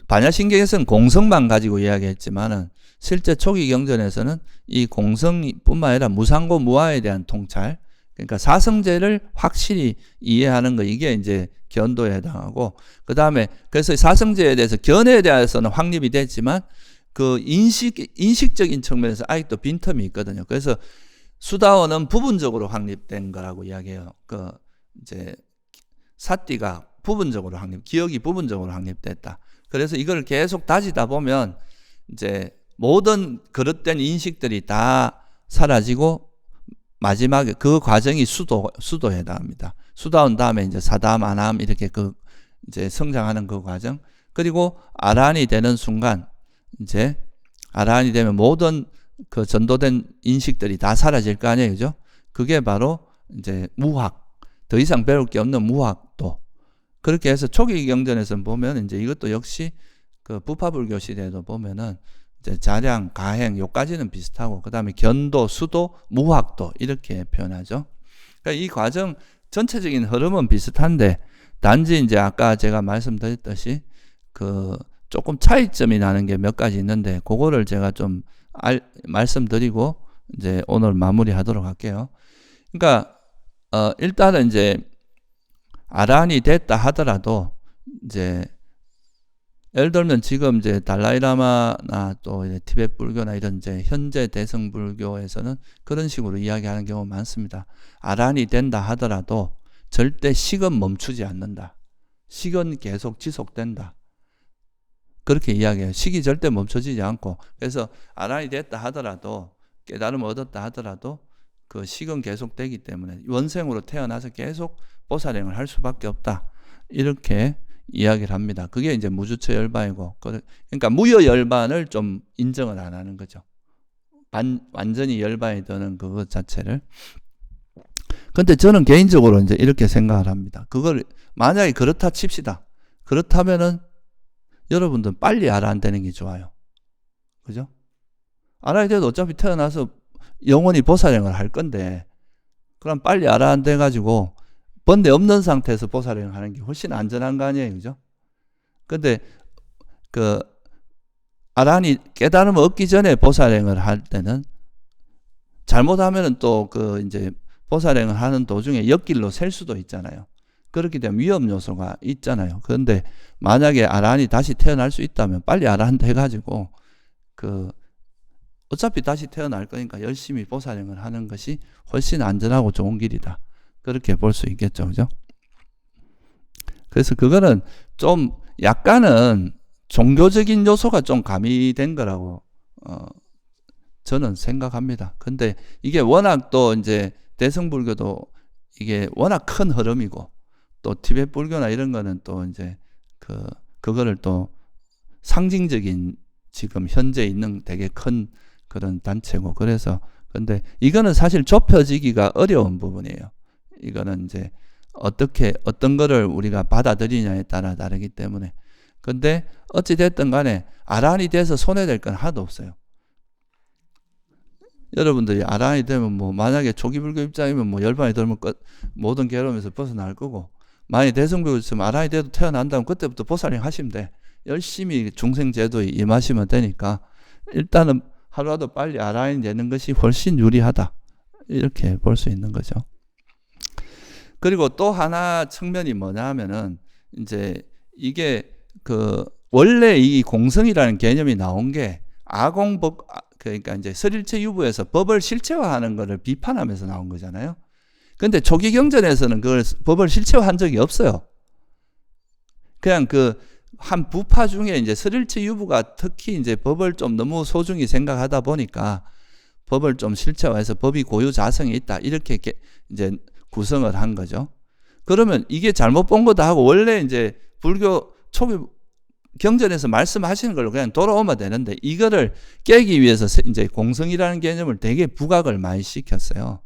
반야신경에서는 공성만 가지고 이야기했지만은 실제 초기 경전에서는 이 공성뿐만 아니라 무상고 무아에 대한 통찰, 그러니까 사성제를 확실히 이해하는 거, 이게 이제 견도에 해당하고, 그 다음에 그래서 사성제에 대해서 견해에 대해서는 확립이 됐지만 그 인식적인 측면에서 아직도 빈틈이 있거든요. 그래서 수다원은 부분적으로 확립된 거라고 이야기해요. 그 이제 사띠가 부분적으로 기억이 부분적으로 확립됐다. 그래서 이걸 계속 다지다 보면 이제 모든 그릇된 인식들이 다 사라지고 마지막에 그 과정이 수도에 해당합니다. 수다원 다음에 이제 사담, 아남 이렇게 그 이제 성장하는 그 과정. 그리고 아라한이 되는 순간 이제 아라한이 되면 모든 그 전도된 인식들이 다 사라질 거 아니에요. 그죠? 그게 바로 이제 무학. 더 이상 배울 게 없는 무학도. 그렇게 해서 초기 경전에서 보면 이제 이것도 역시 그 부파불교 시대에도 보면은 이제 자량, 가행 요까지는 비슷하고, 그 다음에 견도, 수도, 무학도 이렇게 표현하죠. 그러니까 이 과정 전체적인 흐름은 비슷한데, 단지 이제 아까 제가 말씀드렸듯이 그 조금 차이점이 나는 게 몇 가지 있는데, 그거를 제가 좀 말씀드리고 이제 오늘 마무리하도록 할게요. 그러니까 일단은 이제 아란이 됐다 하더라도 이제 예를 들면 지금 이제 달라이라마나 또 이제 티베트 불교나 이런 이제 현재 대승 불교에서는 그런 식으로 이야기하는 경우가 많습니다. 아란이 된다 하더라도 절대 식은 멈추지 않는다. 식은 계속 지속된다. 그렇게 이야기해요. 식이 절대 멈춰지지 않고, 그래서 아란이 됐다 하더라도, 깨달음을 얻었다 하더라도 그 식은 계속되기 때문에 원생으로 태어나서 계속 보살행을 할 수밖에 없다. 이렇게 이야기를 합니다. 그게 이제 무주처 열반이고, 그러니까 무여 열반을 좀 인정을 안 하는 거죠. 완전히 열반이 되는 그것 자체를. 근데 저는 개인적으로 이제 이렇게 생각을 합니다. 그걸 만약에 그렇다 칩시다. 그렇다면은 여러분들 빨리 아란 되는 게 좋아요. 그죠? 아란이 돼도 어차피 태어나서 영원히 보살행을 할 건데, 그럼 빨리 아란 돼가지고 번뇌 없는 상태에서 보살행을 하는 게 훨씬 안전한 거 아니에요. 그죠? 근데 그 아란이 깨달음을 얻기 전에 보살행을 할 때는 잘못하면은 또 그 이제 보살행을 하는 도중에 옆길로 셀 수도 있잖아요. 그렇기 때문에 위험 요소가 있잖아요. 그런데 만약에 아란이 다시 태어날 수 있다면 빨리 아란 돼가지고 그 어차피 다시 태어날 거니까 열심히 보살행을 하는 것이 훨씬 안전하고 좋은 길이다. 그렇게 볼 수 있겠죠. 그죠? 그래서 그거는 좀 약간은 종교적인 요소가 좀 가미된 거라고 저는 생각합니다. 근데 이게 워낙 또 이제 대승불교도 이게 워낙 큰 흐름이고, 또 티베트 불교나 이런 거는 또 이제 그거를 또 상징적인 지금 현재 있는 되게 큰 그런 단체고, 그래서 근데 이거는 사실 좁혀지기가 어려운 부분이에요. 이거는 이제 어떤 거를 우리가 받아들이냐에 따라 다르기 때문에. 근데 어찌됐든 간에 아란이 돼서 손해될 건 하나도 없어요. 여러분들이 아란이 되면 뭐 만약에 초기 불교 입장이면 뭐 열반이 들면 모든 괴로움에서 벗어날 거고, 만약에 대승불교 있으면 아란이 돼도 태어난다면 그때부터 보살령 하시면 돼. 열심히 중생제도에 임하시면 되니까 일단은 하루라도 빨리 아란이 되는 것이 훨씬 유리하다, 이렇게 볼 수 있는 거죠. 그리고 또 하나 측면이 뭐냐 하면은 이제 이게 원래 이 공성이라는 개념이 나온 게 아공법, 그러니까 이제 설일체 유부에서 법을 실체화하는 것을 비판하면서 나온 거잖아요. 근데 초기 경전에서는 그걸 법을 실체화한 적이 없어요. 그냥 한 부파 중에 이제 설일체 유부가 특히 이제 법을 좀 너무 소중히 생각하다 보니까 법을 좀 실체화해서 법이 고유 자성이 있다, 이렇게 이제 구성을 한 거죠. 그러면 이게 잘못 본 거다 하고 원래 이제 불교 초기 경전에서 말씀하시는 걸로 그냥 돌아오면 되는데, 이거를 깨기 위해서 이제 공성이라는 개념을 되게 부각을 많이 시켰어요.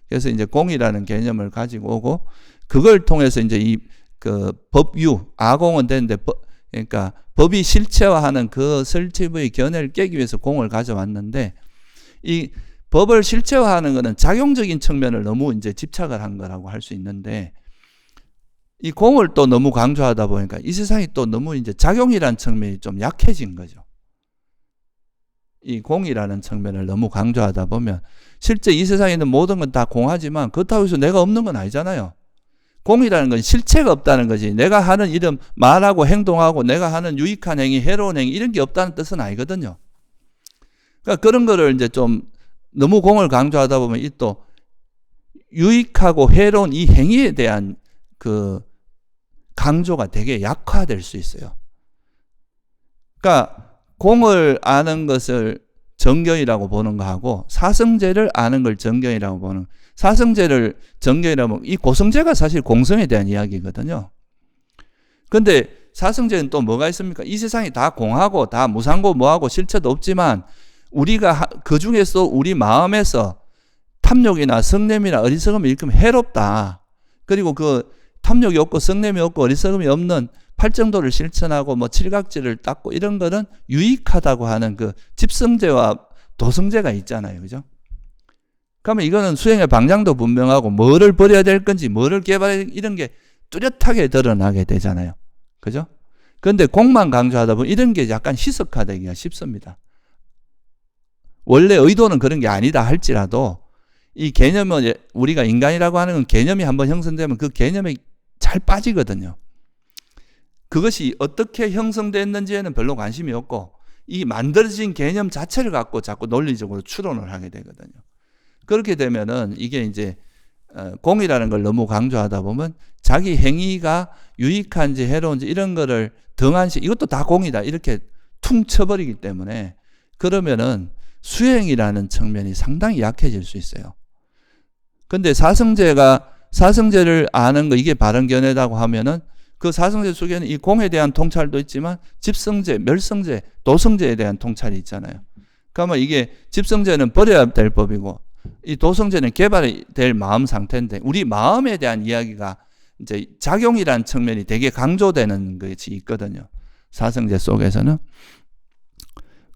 그래서 이제 공이라는 개념을 가지고 오고, 그걸 통해서 이제 법유, 아공은 되는데 그러니까 법이 실체화하는 그 설치부의 견해를 깨기 위해서 공을 가져왔는데, 이 법을 실체화하는 것은 작용적인 측면을 너무 이제 집착을 한 거라고 할 수 있는데, 이 공을 또 너무 강조하다 보니까 이 세상이 또 너무 이제 작용이라는 측면이 좀 약해진 거죠. 이 공이라는 측면을 너무 강조하다 보면 실제 이 세상에 있는 모든 건 다 공하지만 그렇다고 해서 내가 없는 건 아니잖아요. 공이라는 건 실체가 없다는 거지, 내가 하는 이런 말하고 행동하고 내가 하는 유익한 행위, 해로운 행위, 이런 게 없다는 뜻은 아니거든요. 그러니까 그런 거를 이제 좀 너무 공을 강조하다 보면 이 또 유익하고 해로운 이 행위에 대한 강조가 되게 약화될 수 있어요. 그러니까 공을 아는 것을 정견이라고 보는 거하고 사성제를 아는 걸 정견이라고 보는, 사성제를 정견이라고 하면 이 고성제가 사실 공성에 대한 이야기거든요. 근데 사성제는 또 뭐가 있습니까? 이 세상이 다 공하고 다 무상고 뭐하고 실체도 없지만 우리가 그 중에서 우리 마음에서 탐욕이나 성냄이나 어리석음이 일끔 해롭다, 그리고 탐욕이 없고 성냄이 없고 어리석음이 없는 팔정도를 실천하고 뭐 칠각지를 닦고 이런 거는 유익하다고 하는 집성제와 도성제가 있잖아요. 그죠? 그러면 이거는 수행의 방향도 분명하고 뭐를 버려야 될 건지 뭐를 개발해야 이런 게 뚜렷하게 드러나게 되잖아요. 그죠? 그런데 공만 강조하다 보면 이런 게 약간 희석화되기가 쉽습니다. 원래 의도는 그런 게 아니다 할지라도 이 개념은, 우리가 인간이라고 하는 건 개념이 한번 형성되면 그 개념이 잘 빠지거든요. 그것이 어떻게 형성됐는지에는 별로 관심이 없고 이 만들어진 개념 자체를 갖고 자꾸 논리적으로 추론을 하게 되거든요. 그렇게 되면은 이게 이제 공이라는 걸 너무 강조하다 보면 자기 행위가 유익한지 해로운지 이런 거를 등한시, 이것도 다 공이다 이렇게 퉁 쳐버리기 때문에 그러면은 수행이라는 측면이 상당히 약해질 수 있어요. 근데 사성제를 아는 거, 이게 바른 견해라고 하면은 그 사성제 속에는 이 공에 대한 통찰도 있지만 집성제, 멸성제, 도성제에 대한 통찰이 있잖아요. 그러면 이게 집성제는 버려야 될 법이고 이 도성제는 개발이 될 마음 상태인데, 우리 마음에 대한 이야기가 이제 작용이라는 측면이 되게 강조되는 것이 있거든요. 사성제 속에서는.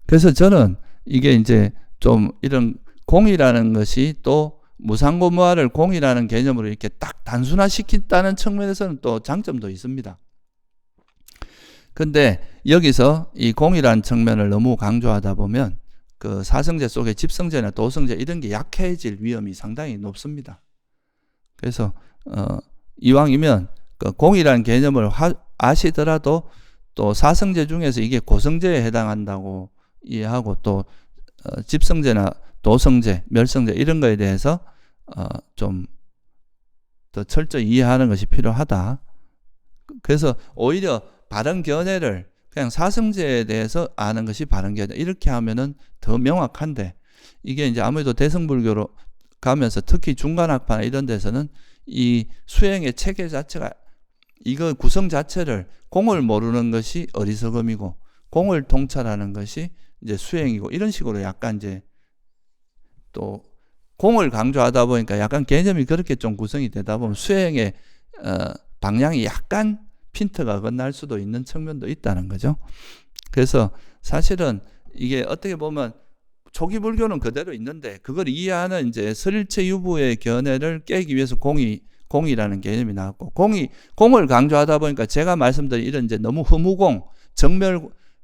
그래서 저는 이게 이제 좀 이런 공이라는 것이 또 무상고무화를 공이라는 개념으로 이렇게 딱 단순화시킨다는 측면에서는 또 장점도 있습니다. 근데 여기서 이 공이라는 측면을 너무 강조하다 보면 그 사성제 속에 집성제나 도성제 이런 게 약해질 위험이 상당히 높습니다. 그래서 이왕이면 그 공이라는 개념을 아시더라도 또 사성제 중에서 이게 고성제에 해당한다고 이해하고 또 집성제나 도성제, 멸성제 이런 거에 대해서 좀 더 철저히 이해하는 것이 필요하다. 그래서 오히려 바른 견해를 그냥 사성제에 대해서 아는 것이 바른 견해, 이렇게 하면은 더 명확한데, 이게 이제 아무래도 대승불교로 가면서 특히 중간학파나 이런 데서는 이 수행의 체계 자체가, 이거 구성 자체를 공을 모르는 것이 어리석음이고 공을 통찰하는 것이 이제 수행이고 이런 식으로 약간 이제 또 공을 강조하다 보니까 약간 개념이 그렇게 좀 구성이 되다 보면 수행의 방향이 약간 핀트가 건날 수도 있는 측면도 있다는 거죠. 그래서 사실은 이게 어떻게 보면 초기 불교는 그대로 있는데 그걸 이해하는 이제 설일체 유부의 견해를 깨기 위해서 공이라는 개념이 나왔고, 공을 강조하다 보니까 제가 말씀드린 이런 이제 너무 허무공,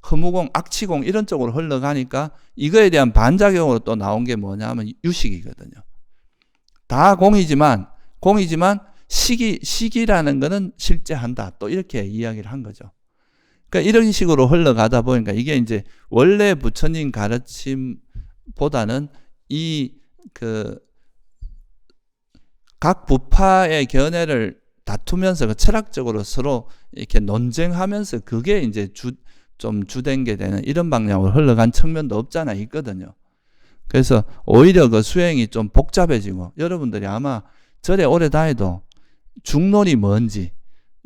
허무공, 악치공 이런 쪽으로 흘러가니까 이거에 대한 반작용으로 또 나온 게 뭐냐 하면 유식이거든요. 다 공이지만 식이라는 거는 실제한다. 또 이렇게 이야기를 한 거죠. 그러니까 이런 식으로 흘러가다 보니까 이게 이제 원래 부처님 가르침보다는 각 부파의 견해를 다투면서 철학적으로 서로 이렇게 논쟁하면서 그게 이제 좀 주된 게 되는 이런 방향으로 흘러간 측면도 없잖아 있거든요. 그래서 오히려 그 수행이 좀 복잡해지고, 여러분들이 아마 절에 오래 다녀도 중론이 뭔지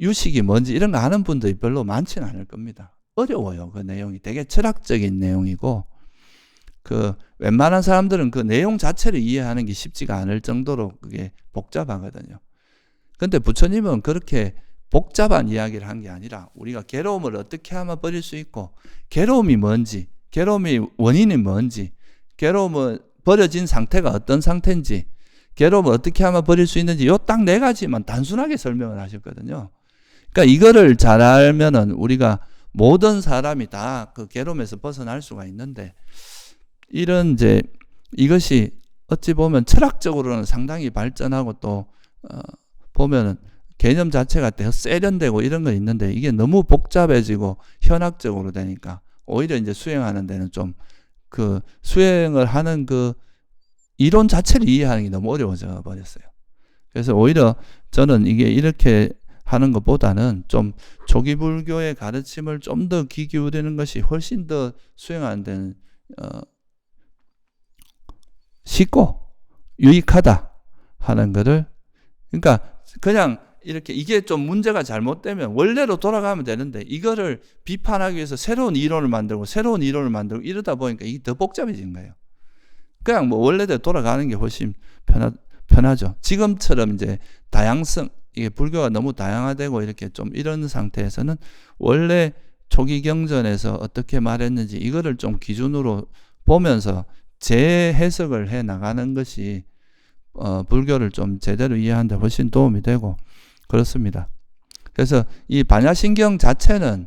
유식이 뭔지 이런 거 아는 분들이 별로 많지는 않을 겁니다. 어려워요. 그 내용이 되게 철학적인 내용이고, 웬만한 사람들은 그 내용 자체를 이해하는 게 쉽지가 않을 정도로 그게 복잡하거든요. 근데 부처님은 그렇게 복잡한 이야기를 한 게 아니라 우리가 괴로움을 어떻게 하면 버릴 수 있고, 괴로움이 뭔지, 괴로움의 원인이 뭔지, 괴로움은 버려진 상태가 어떤 상태인지, 괴로움을 어떻게 하면 버릴 수 있는지 요 딱 4가지만 단순하게 설명을 하셨거든요. 그러니까 이거를 잘 알면은 우리가 모든 사람이 다 그 괴로움에서 벗어날 수가 있는데, 이런 이제 이것이 어찌 보면 철학적으로는 상당히 발전하고 또 보면은 개념 자체가 되게 세련되고 이런 건 있는데 이게 너무 복잡해지고 현학적으로 되니까 오히려 이제 수행하는 데는 좀 그 수행을 하는 그 이론 자체를 이해하는 게 너무 어려워져 버렸어요. 그래서 오히려 저는 이게 이렇게 하는 것보다는 좀 초기 불교의 가르침을 좀 더 귀 기울이는 것이 훨씬 더 수행하는 데는 쉽고 유익하다 하는 거를, 그러니까 그냥 이렇게 이게 좀 문제가 잘못되면 원래로 돌아가면 되는데 이거를 비판하기 위해서 새로운 이론을 만들고 이러다 보니까 이게 더 복잡해진 거예요. 그냥 뭐 원래대로 돌아가는 게 훨씬 편하죠. 지금처럼 이제 다양성, 이게 불교가 너무 다양화되고 이렇게 좀 이런 상태에서는 원래 초기 경전에서 어떻게 말했는지 이거를 좀 기준으로 보면서 재해석을 해 나가는 것이 불교를 좀 제대로 이해하는 데 훨씬 도움이 되고 그렇습니다. 그래서 이 반야신경 자체는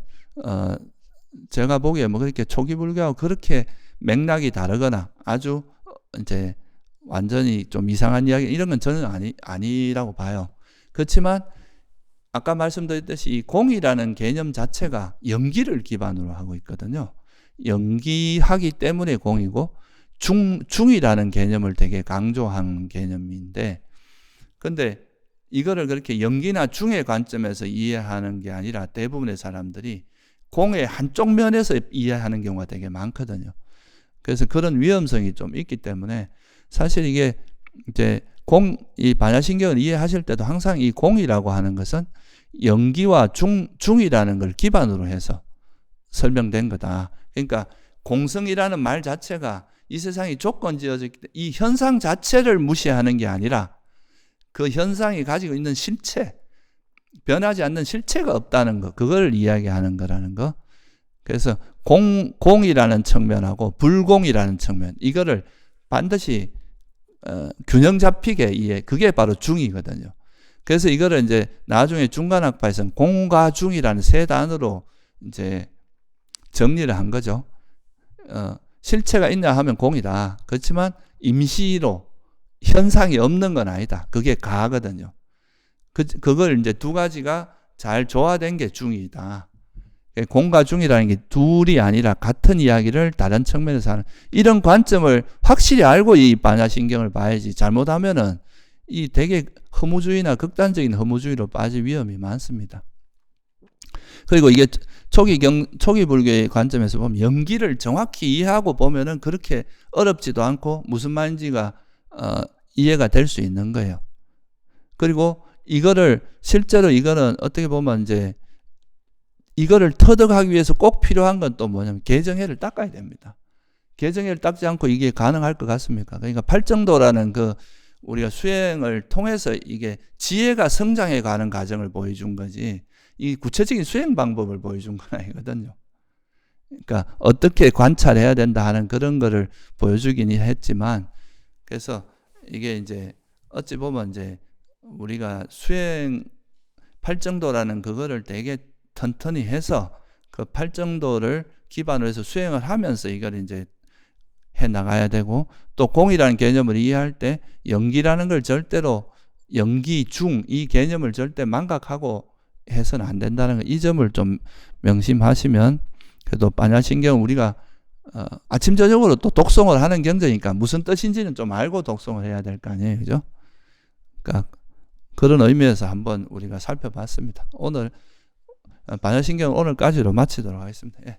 제가 보기에 뭐 그렇게 초기 불교하고 그렇게 맥락이 다르거나 아주 이제 완전히 좀 이상한 이야기 이런 건 저는 아니라고 봐요. 그렇지만 아까 말씀드렸듯이 이 공이라는 개념 자체가 연기를 기반으로 하고 있거든요. 연기하기 때문에 공이고, 중이라는 개념을 되게 강조한 개념인데, 근데 이거를 그렇게 연기나 중의 관점에서 이해하는 게 아니라 대부분의 사람들이 공의 한쪽 면에서 이해하는 경우가 되게 많거든요. 그래서 그런 위험성이 좀 있기 때문에 사실 이게 이제 이 반야신경을 이해하실 때도 항상 이 공이라고 하는 것은 연기와 중이라는 걸 기반으로 해서 설명된 거다. 그러니까 공성이라는 말 자체가 이 세상이 조건지어졌기 때문에 이 현상 자체를 무시하는 게 아니라 그 현상이 가지고 있는 실체, 변하지 않는 실체가 없다는 거, 그걸 이야기하는 거라는 거. 그래서 공이라는 측면하고 불공이라는 측면, 이거를 반드시 균형 잡히게 그게 바로 중이거든요. 그래서 이거를 이제 나중에 중간학파에서는 공과 중이라는 3단어로 이제 정리를 한 거죠. 실체가 있냐 하면 공이다. 그렇지만 임시로 현상이 없는 건 아니다. 그게 가거든요. 그걸 이제 2가지가 잘 조화된 게 중이다. 공과 중이라는 게 둘이 아니라 같은 이야기를 다른 측면에서 하는 이런 관점을 확실히 알고 이 반야신경을 봐야지, 잘못하면은 이 되게 허무주의나 극단적인 허무주의로 빠질 위험이 많습니다. 그리고 이게 초기 불교의 관점에서 보면 연기를 정확히 이해하고 보면은 그렇게 어렵지도 않고 무슨 말인지가 이해가 될 수 있는 거예요. 그리고 실제로 이거는 어떻게 보면 이제 이거를 터득하기 위해서 꼭 필요한 건 또 뭐냐면 개정해를 닦아야 됩니다. 개정일 닦지 않고 이게 가능할 것 같습니까? 그러니까 팔정도라는 그 우리가 수행을 통해서 이게 지혜가 성장해 가는 과정을 보여준 거지, 이 구체적인 수행 방법을 보여준 건 아니거든요. 그러니까 어떻게 관찰해야 된다 하는 그런 거를 보여주긴 했지만, 그래서 이게 이제 어찌 보면 이제 우리가 수행 팔정도라는 그거를 되게 튼튼히 해서 그 팔정도를 기반으로 해서 수행을 하면서 이걸 이제 해 나가야 되고, 또 공이라는 개념을 이해할 때 영기라는 걸 절대로 영기, 중 이 개념을 절대 망각하고 해서는 안 된다는 거, 이 점을 좀 명심하시면, 그래도 반야신경은 우리가 아침 저녁으로 또 독송을 하는 경전이니까 무슨 뜻인지는 좀 알고 독송을 해야 될 거 아니에요, 그죠? 그러니까 그런 의미에서 한번 우리가 살펴봤습니다. 오늘 반야신경 오늘까지로 마치도록 하겠습니다. 예.